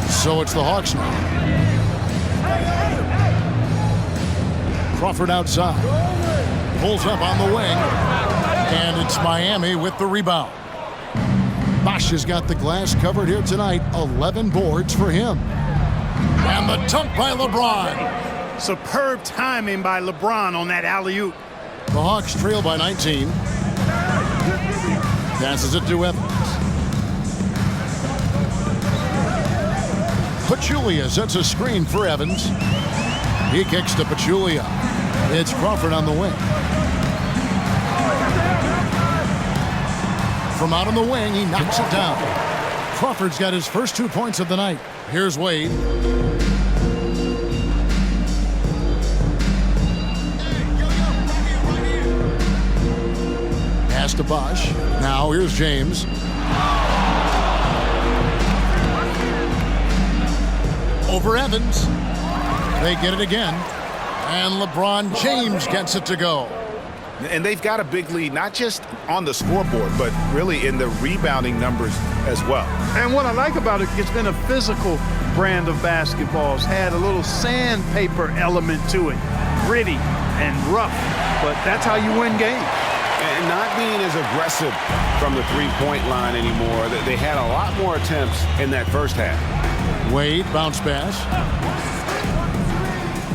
Speaker 1: So it's the Hawks now. Crawford outside. Pulls up on the wing. And it's Miami with the rebound. Bosh has got the glass covered here tonight. 11 boards for him. And the dunk by LeBron.
Speaker 3: Superb timing by LeBron on that alley-oop.
Speaker 1: The Hawks trail by 19. Passes it to Evans. Pachulia sets a screen for Evans. He kicks to Pachulia. It's Crawford on the wing. From out on the wing, he knocks it down. Crawford's got his first 2 points of the night. Here's Wade. Pass to Bosh. Now here's James. Over Evans. They get it again. And LeBron James gets it to go.
Speaker 4: And they've got a big lead, not just on the scoreboard, but really in the rebounding numbers as well.
Speaker 3: And what I like about it, it's been a physical brand of basketball. It's had a little sandpaper element to it. Gritty and rough, but that's how you win games.
Speaker 2: And not being as aggressive from the three-point line anymore. They had a lot more attempts in that first half.
Speaker 1: Wade, bounce pass.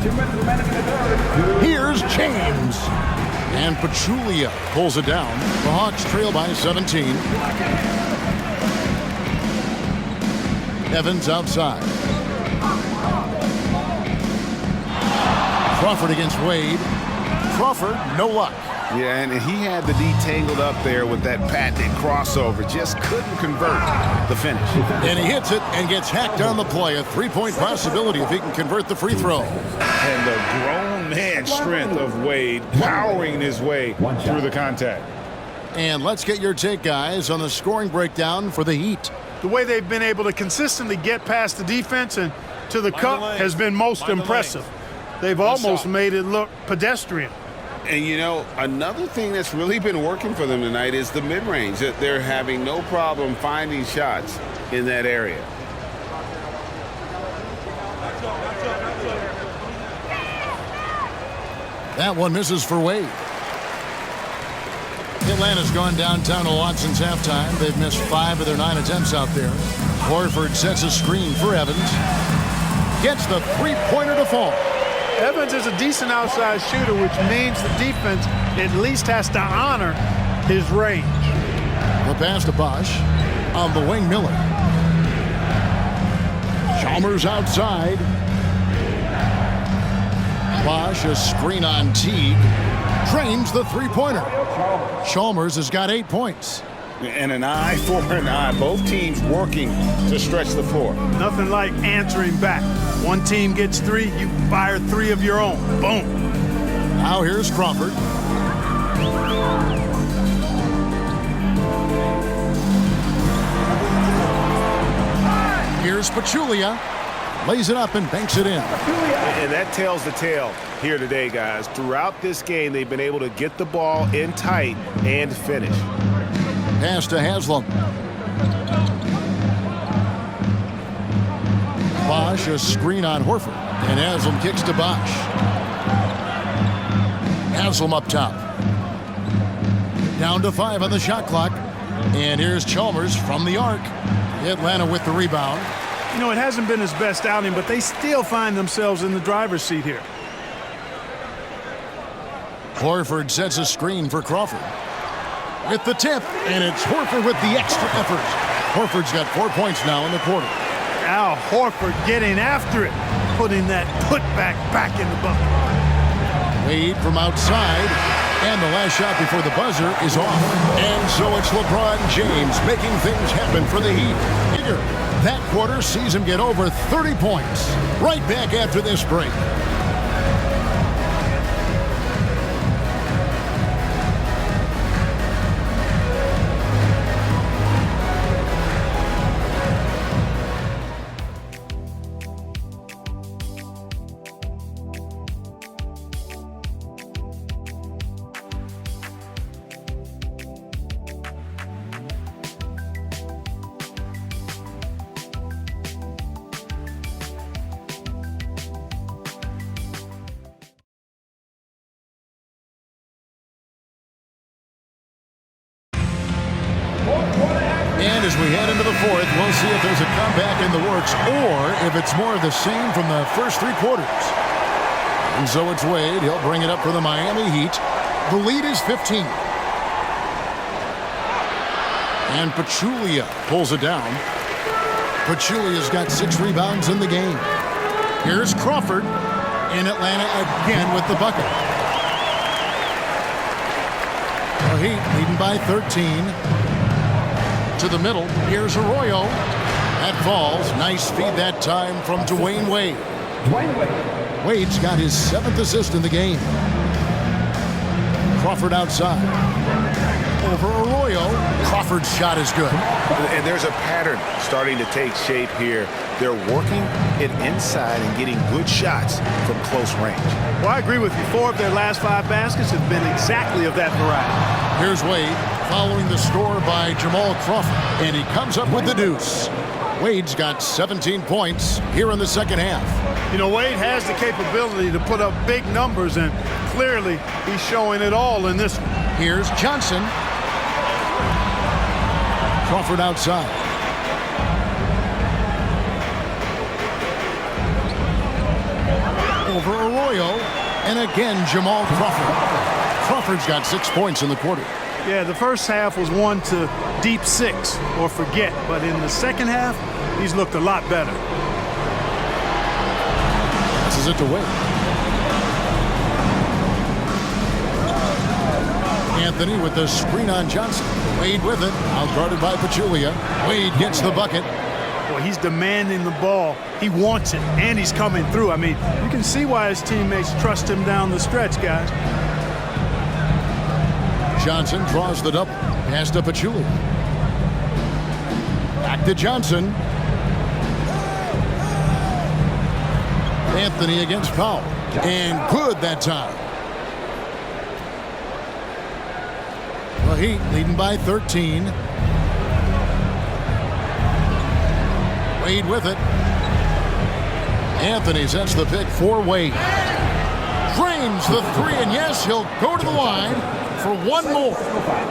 Speaker 5: 2 minutes remaining in the third.
Speaker 1: Here's James. And Pachulia pulls it down. The Hawks trail by 17. Evans outside. Crawford against Wade. Crawford, no luck.
Speaker 2: Yeah, and he had the D tangled up there with that patented crossover. Just couldn't convert the finish.
Speaker 1: And he hits it and gets hacked on the play. A three-point possibility if he can convert the free throw.
Speaker 2: And the grown man strength of Wade powering his way through the contact.
Speaker 1: And let's get your take, guys, on the scoring breakdown for the Heat.
Speaker 3: The way they've been able to consistently get past the defense and to the cup has been most impressive. They've almost made it look pedestrian.
Speaker 2: And, you know, another thing that's really been working for them tonight is the mid-range. That they're having no problem finding shots in that area.
Speaker 1: That one misses for Wade. Atlanta's gone downtown a lot since halftime. They've missed 5 of their 9 attempts out there. Horford sets a screen for Evans. Gets the three-pointer to fall.
Speaker 3: Evans is a decent outside shooter, which means the defense at least has to honor his range.
Speaker 1: The pass to Bosch. On the wing, Miller. Chalmers outside. Bosch, a screen on Teague. Drains the three-pointer. Chalmers has got 8 points.
Speaker 4: And an eye for an eye. Both teams working to stretch the floor.
Speaker 3: Nothing like answering back. One team gets 3, you fire 3 of your own. Boom.
Speaker 1: Now here's Crawford. Here's Pachulia. Lays it up and banks it in.
Speaker 4: And that tells the tale here today, guys. Throughout this game, they've been able to get the ball in tight and finish.
Speaker 1: Pass to Haslam. Bosch, a screen on Horford. And Haslam kicks to Bosch. Haslam up top. Down to 5 on the shot clock. And here's Chalmers from the arc. Atlanta with the rebound.
Speaker 3: You know, it hasn't been his best outing, but they still find themselves in the driver's seat here.
Speaker 1: Horford sets a screen for Crawford. With the tip, and it's Horford with the extra effort. Horford's got 4 points now in the quarter.
Speaker 3: Al Horford getting after it, putting that putback back in the bucket.
Speaker 1: Wade from outside, and the last shot before the buzzer is off. And so it's LeBron James making things happen for the Heat. Here, that quarter sees him get over 30 points. Right back after this break. And as we head into the fourth, we'll see if there's a comeback in the works or if it's more of the same from the first 3 quarters. And so it's Wade. He'll bring it up for the Miami Heat. The lead is 15. And Pachulia pulls it down. Pachulia's got 6 rebounds in the game. Here's Crawford in Atlanta again with the bucket. The Heat leading by 13. To the middle, here's Arroyo. That falls. Nice feed that time from Dwayne Wade. Wade's got his 7th assist in the game. Crawford outside. Over Arroyo. Crawford's shot is good.
Speaker 4: And there's a pattern starting to take shape here. They're working it inside and getting good shots from close range.
Speaker 3: Well, I agree with you. 4 of their last 5 baskets have been exactly of that variety.
Speaker 1: Here's Wade following the score by Jamal Crawford, and he comes up with the deuce. Wade's got 17 points here in the second half.
Speaker 3: You know, Wade has the capability to put up big numbers, and clearly he's showing it all in this one.
Speaker 1: Here's Johnson. Crawford outside. Over Arroyo, and again Jamal Crawford. Crawford's got 6 points in the quarter.
Speaker 3: Yeah, the first half was 1 to deep 6 or forget, but in the second half, he's looked a lot better.
Speaker 1: Passes it to Wade. Anthony with the screen on Johnson. Wade with it, outguarded by Pachulia. Wade gets the bucket.
Speaker 3: Boy, he's demanding the ball. He wants it, and he's coming through. I mean, you can see why his teammates trust him down the stretch, guys.
Speaker 1: Johnson draws the double. Pass to Pachulia. Back to Johnson. Anthony against Powell. And good that time. The Heat leading by 13. Wade with it. Anthony sets the pick for Wade. Drains the three, and yes, he'll go to the line for one more.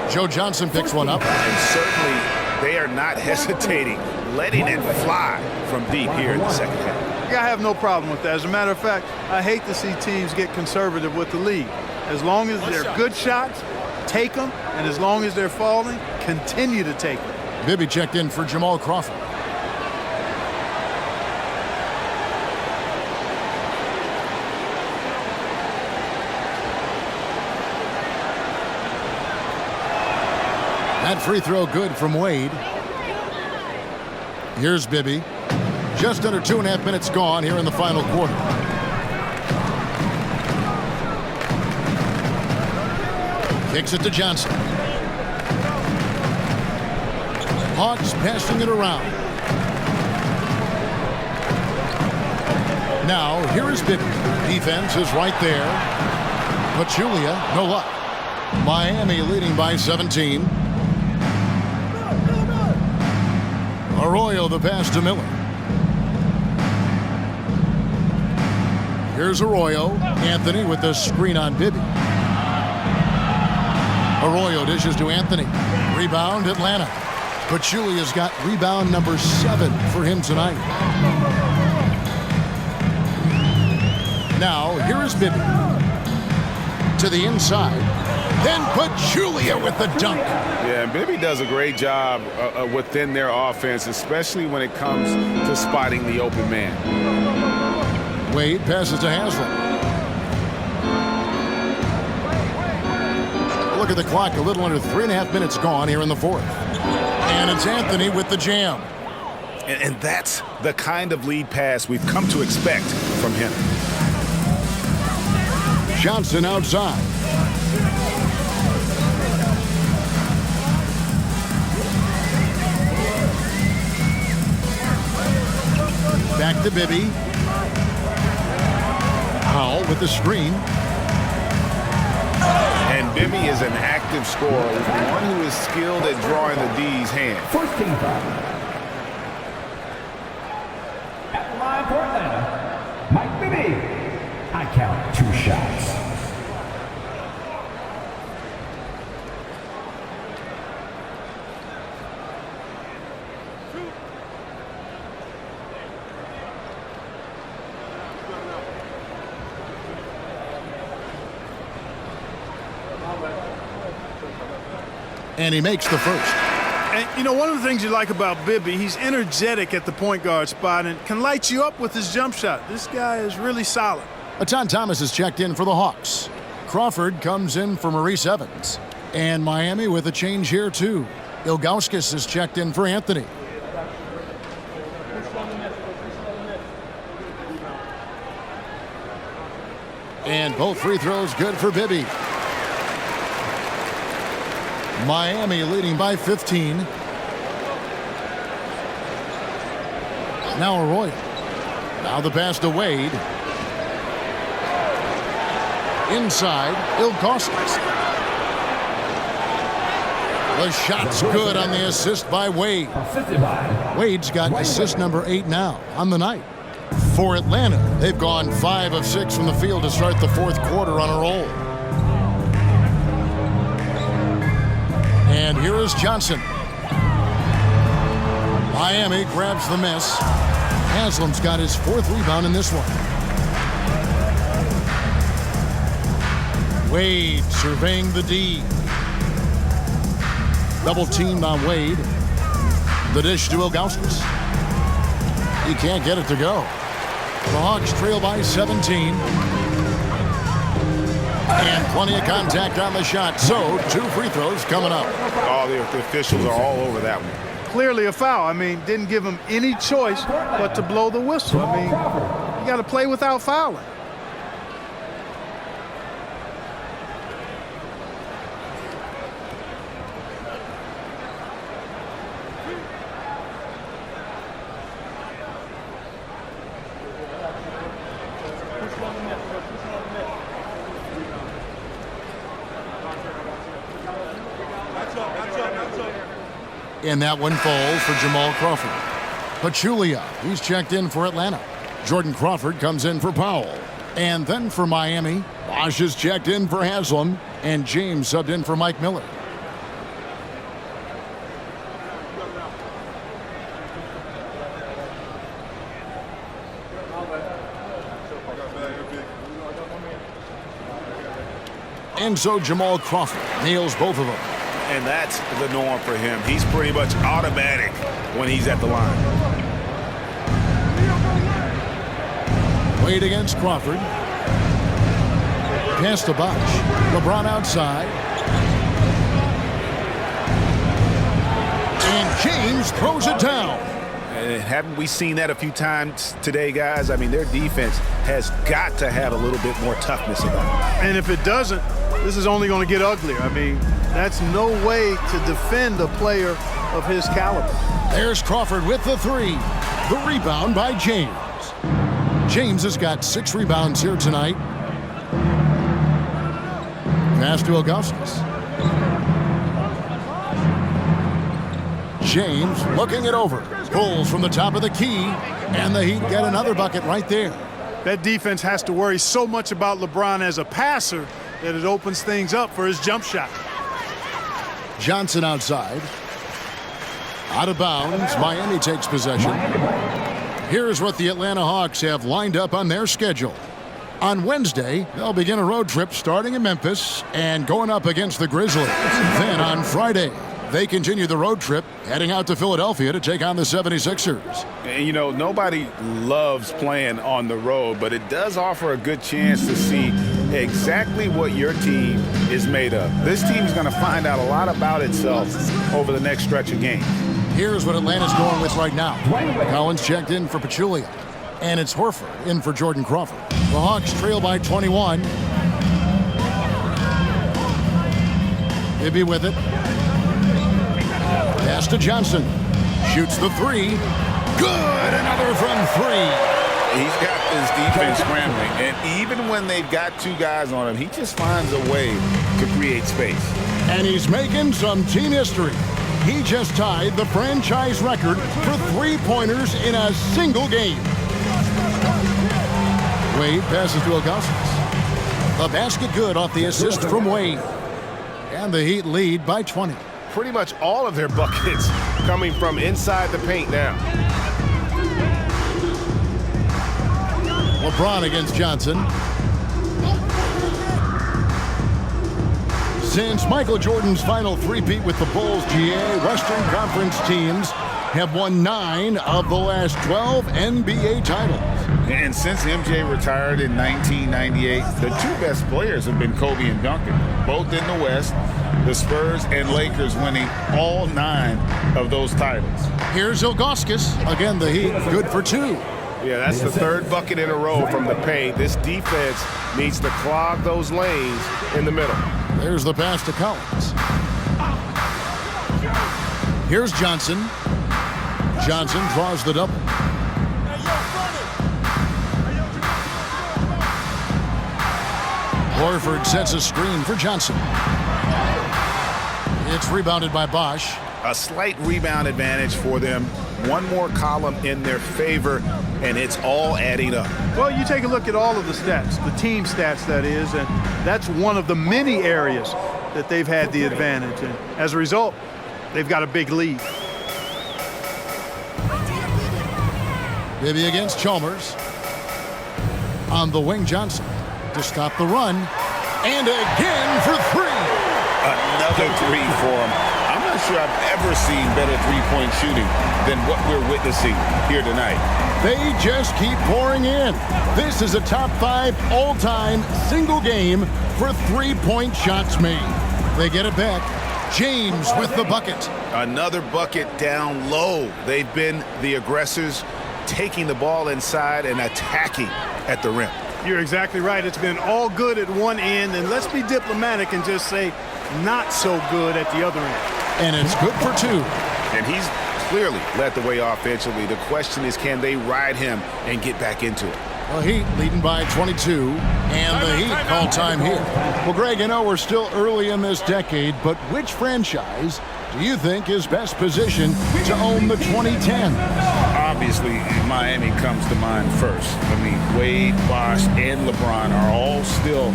Speaker 1: Joe Johnson picks one up.
Speaker 4: And certainly they are not hesitating, letting it fly from deep here in the second half.
Speaker 3: I have no problem with that. As a matter of fact, I hate to see teams get conservative with the lead. As long as they're good shots, take them, and as long as they're falling, continue to take them.
Speaker 1: Bibby checked in for Jamal Crawford. That free throw good from Wade. Here's Bibby. Just under 2.5 minutes gone here in the final quarter. Kicks it to Johnson. Hawks passing it around. Now, here is Bibby. Defense is right there. Pachulia, no luck. Miami leading by 17. Arroyo the pass to Miller. Here's Arroyo. Anthony with the screen on Bibby. Arroyo dishes to Anthony. Rebound Atlanta. Pachulia's got rebound number 7 for him tonight. Now, here is Bibby. To the inside. Then Pachulia with the dunk.
Speaker 2: Yeah, and Bibby does a great job within their offense, especially when it comes to spotting the open man.
Speaker 1: Wade passes to Haslam. Look at the clock, a little under 3.5 minutes gone here in the fourth. And it's Anthony with the jam.
Speaker 4: And that's the kind of lead pass we've come to expect from him.
Speaker 1: Johnson outside. Back to Bibby. Powell with the screen.
Speaker 2: And Bibby is an active scorer, one who is skilled at drawing the D's hand.
Speaker 5: First team foul. At the line for Atlanta, Mike Bibby. I count 2 shots.
Speaker 1: And he makes the first.
Speaker 3: And, you know, one of the things you like about Bibby, he's energetic at the point guard spot and can light you up with his jump shot. This guy is really solid.
Speaker 1: Atan Thomas is checked in for the Hawks. Crawford comes in for Maurice Evans. And Miami with a change here, too. Ilgauskas is checked in for Anthony. And both free throws good for Bibby. Miami leading by 15. Now Arroyo. Now the pass to Wade. Inside, Ilgauskas. The shot's good on the assist by Wade. Wade's got assist number 8 now on the night. For Atlanta, they've gone 5 of 6 from the field to start the fourth quarter on a roll. And here is Johnson. Miami grabs the miss. Haslam's got his 4th rebound in this one. Wade surveying the D. Double teamed on Wade. The dish to Ilgauskas. He can't get it to go. The Hawks trail by 17. And plenty of contact on the shot. So, 2 free throws coming up.
Speaker 2: Oh, the officials are all over that one.
Speaker 3: Clearly a foul. I mean, didn't give him any choice but to blow the whistle. I mean, you got to play without fouling.
Speaker 1: And that one falls for Jamal Crawford. Pachulia, he's checked in for Atlanta. Jordan Crawford comes in for Powell. And then for Miami, Bosch is checked in for Haslam, and James subbed in for Mike Miller. And so Jamal Crawford nails both of them.
Speaker 4: And that's the norm for him. He's pretty much automatic when he's at the line.
Speaker 1: Wade against Crawford. Pass to Bosch. LeBron outside. And James throws it down.
Speaker 4: And haven't we seen that a few times today, guys? I mean, their defense has got to have a little bit more toughness about it.
Speaker 3: And if it doesn't, this is only going to get uglier. I mean, that's no way to defend a player of his caliber.
Speaker 1: There's Crawford with the three. The rebound by James. James has got 6 rebounds here tonight. Pass to Augustus. James looking it over. Pulls from the top of the key, and the Heat get another bucket right there.
Speaker 3: That defense has to worry so much about LeBron as a passer that it opens things up for his jump shot.
Speaker 1: Johnson outside. Out of bounds. Miami takes possession. Here's what the Atlanta Hawks have lined up on their schedule. On Wednesday, they'll begin a road trip starting in Memphis and going up against the Grizzlies. Then on Friday, they continue the road trip, heading out to Philadelphia to take on the 76ers.
Speaker 4: And, you know, nobody loves playing on the road, but it does offer a good chance to see exactly what your team is made of. This team is going to find out a lot about itself over the next stretch of games.
Speaker 1: Here's what Atlanta's going with right now. Collins checked in for Pachulia, and it's Horford in for Jordan Crawford. The Hawks trail by 21. Ibby with it. Pass to Johnson. Shoots the three. Good! Another from 3.
Speaker 4: He's got this defense scrambling, and even when they've got 2 guys on him, he just finds a way to create space.
Speaker 1: And he's making some team history. He just tied the franchise record for 3-pointers in a single game. Wade passes to Augustus. The basket good off the assist from Wade. And the Heat lead by 20.
Speaker 2: Pretty much all of their buckets coming from inside the paint now.
Speaker 1: LeBron against Johnson. Since Michael Jordan's final three-peat with the Bulls, GA, Western Conference teams have won 9 of the last 12 NBA titles.
Speaker 4: And since MJ retired in 1998, the 2 best players have been Kobe and Duncan, both in the West. The Spurs and Lakers winning all 9 of those titles.
Speaker 1: Here's Ilgauskas. Again, the Heat good for 2.
Speaker 2: Yeah, that's the 3rd bucket in a row from the paint. This defense needs to clog those lanes in the middle.
Speaker 1: There's the pass to Collins. Here's Johnson. Johnson draws the double. Horford sets a screen for Johnson. It's rebounded by Bosch.
Speaker 4: A slight rebound advantage for them. One more column in their favor, and it's all adding up.
Speaker 3: Well, you take a look at all of the stats, the team stats that is, and that's one of the many areas that they've had the advantage. And as a result, they've got a big lead.
Speaker 1: Bibby against Chalmers. On the wing, Johnson to stop the run. And again for 3.
Speaker 4: Another 3 for him. I'm not sure I've ever seen better three-point shooting than what we're witnessing here tonight.
Speaker 1: They just keep pouring in. This is a top 5 all-time single game for 3-point shots made. They get it back. James with the bucket.
Speaker 4: Another bucket down low. They've been the aggressors, taking the ball inside and attacking at the rim.
Speaker 3: You're exactly right. It's been all good at one end, and let's be diplomatic and just say not so good at the other end.
Speaker 1: And it's good for 2.
Speaker 4: And he's clearly led the way offensively. The question is, can they ride him and get back into it?
Speaker 1: The Heat leading by 22, and the Heat call time here. Well, Greg, I know we're still early in this decade, but which franchise do you think is best positioned to own the 2010s?
Speaker 4: obviously, Miami comes to mind first. I mean, Wade, Bosh, and LeBron are all still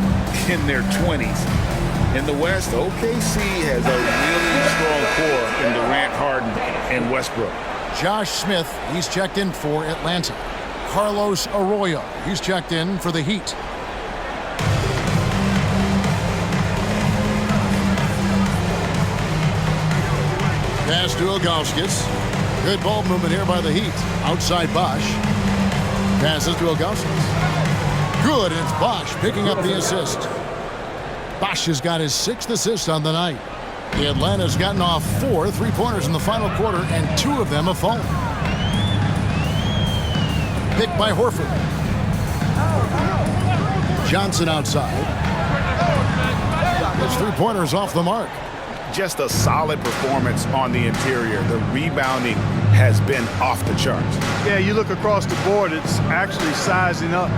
Speaker 4: in their 20s. In the West, OKC has a really strong core in Durant, Harden, and Westbrook.
Speaker 1: Josh Smith, he's checked in for Atlanta. Carlos Arroyo, he's checked in for the Heat. Pass to Ilgauskas. Good ball movement here by the Heat. Outside Bosh. Passes to Ilgauskas. Good, and it's Bosh picking up the assist. Bosh has got his 6th assist on the night. The Atlanta's gotten off 4 3-pointers in the final quarter, and 2 of them have fallen. Picked by Horford. Johnson outside. His 3-pointers off the mark.
Speaker 4: Just a solid performance on the interior. The rebounding has been off the charts.
Speaker 3: Yeah, you look across the board, it's actually sizing up,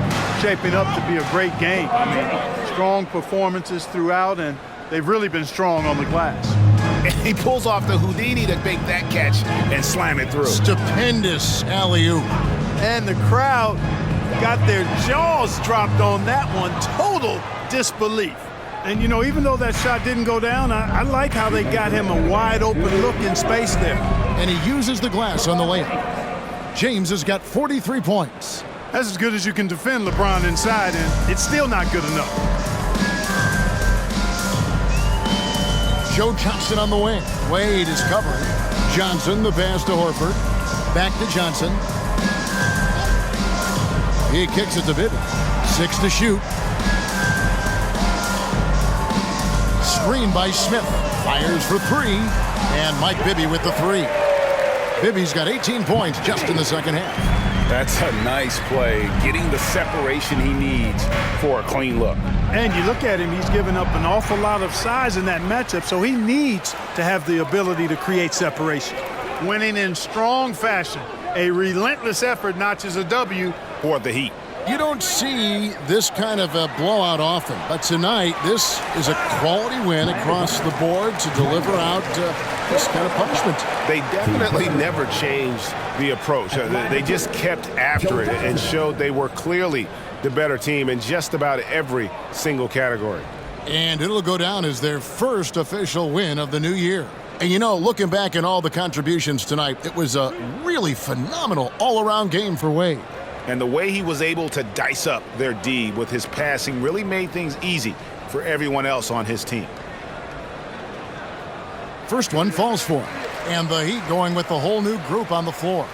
Speaker 3: shaping up to be a great game. I mean, strong performances throughout, and they've really been strong on the glass.
Speaker 4: And he pulls off the Houdini to make that catch and slam it through.
Speaker 1: Stupendous alley-oop.
Speaker 3: And the crowd got their jaws dropped on that one. Total disbelief. And, you know, even though that shot didn't go down, I like how they got him a wide-open look in space there.
Speaker 1: And he uses the glass on the layup. James has got 43 points.
Speaker 3: That's as good as you can defend LeBron inside, and it's still not good enough.
Speaker 1: Joe Johnson on the wing. Wade is covering. Johnson, the pass to Horford. Back to Johnson. He kicks it to Bibby. 6 to shoot. Screen by Smith. Fires for 3. And Mike Bibby with the 3. Bibby's got 18 points just in the second half.
Speaker 4: That's a nice play, getting the separation he needs for a clean look.
Speaker 3: And you look at him, he's given up an awful lot of size in that matchup, so he needs to have the ability to create separation. Winning in strong fashion. A relentless effort notches a W
Speaker 4: for the Heat.
Speaker 1: You don't see this kind of a blowout often, but tonight this is a quality win across the board to deliver out this kind of punishment.
Speaker 2: They definitely never changed the approach. They just kept after it and showed they were clearly the better team in just about every single category.
Speaker 1: And it'll go down as their first official win of the new year. And you know, looking back at all the contributions tonight, it was a really phenomenal all-around game for Wade.
Speaker 2: And the way he was able to dice up their D with his passing really made things easy for everyone else on his team.
Speaker 1: First one falls for him. And the Heat going with the whole new group on the floor.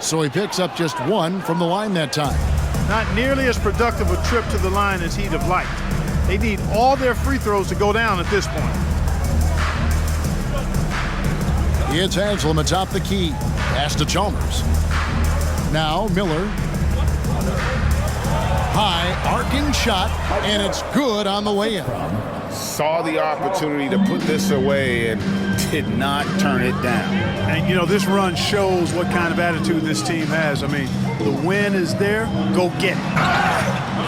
Speaker 1: So he picks up just 1 from the line that time.
Speaker 3: Not nearly as productive a trip to the line as he'd have liked. They need all their free throws to go down at this point.
Speaker 1: It's Haslam atop the key. Pass to Chalmers. Now Miller. High arcing shot, and it's good on the way in.
Speaker 2: Saw the opportunity to put this away and did not turn it down.
Speaker 3: And, you know, this run shows what kind of attitude this team has. I mean, the win is there. Go get it.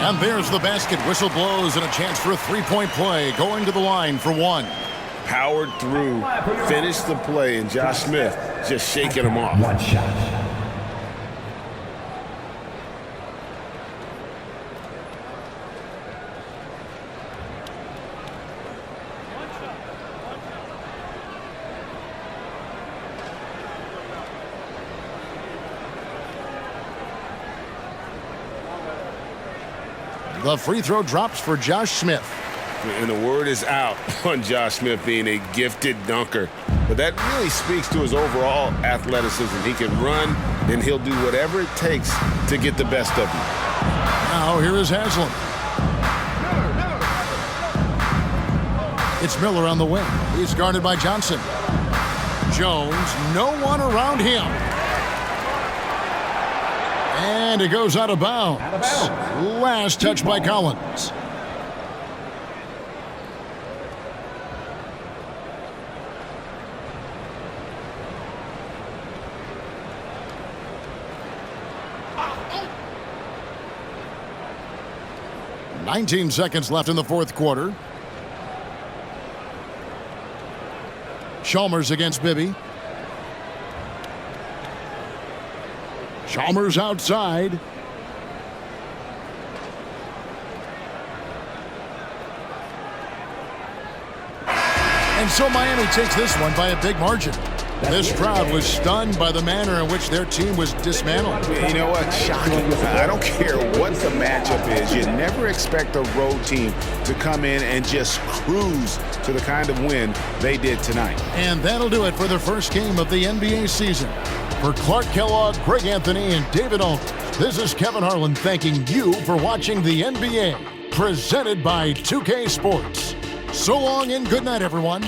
Speaker 1: And there's the basket. Whistle blows and a chance for a 3-point play. Going to the line for 1.
Speaker 2: Powered through, finished the play, and Josh Smith just shaking him off.
Speaker 5: One shot.
Speaker 1: The free throw drops for Josh Smith.
Speaker 2: And the word is out on Josh Smith being a gifted dunker. But that really speaks to his overall athleticism. He can run, and he'll do whatever it takes to get the best of you.
Speaker 1: Now here is Haslam. It's Miller on the wing. He's guarded by Johnson. Jones, no one around him. And it goes out of bounds. Last touch by Collins. 19 seconds left in the fourth quarter. Chalmers against Bibby. Chalmers outside. And so Miami takes this one by a big margin. This crowd was stunned by the manner in which their team was dismantled.
Speaker 2: You know what? Shocking. I don't care what the matchup is. You never expect a road team to come in and just cruise to the kind of win they did tonight.
Speaker 1: And that'll do it for the first game of the NBA season. For Clark Kellogg, Greg Anthony, and David Aldridge, this is Kevin Harlan thanking you for watching the NBA, presented by 2K Sports. So long and good night, everyone.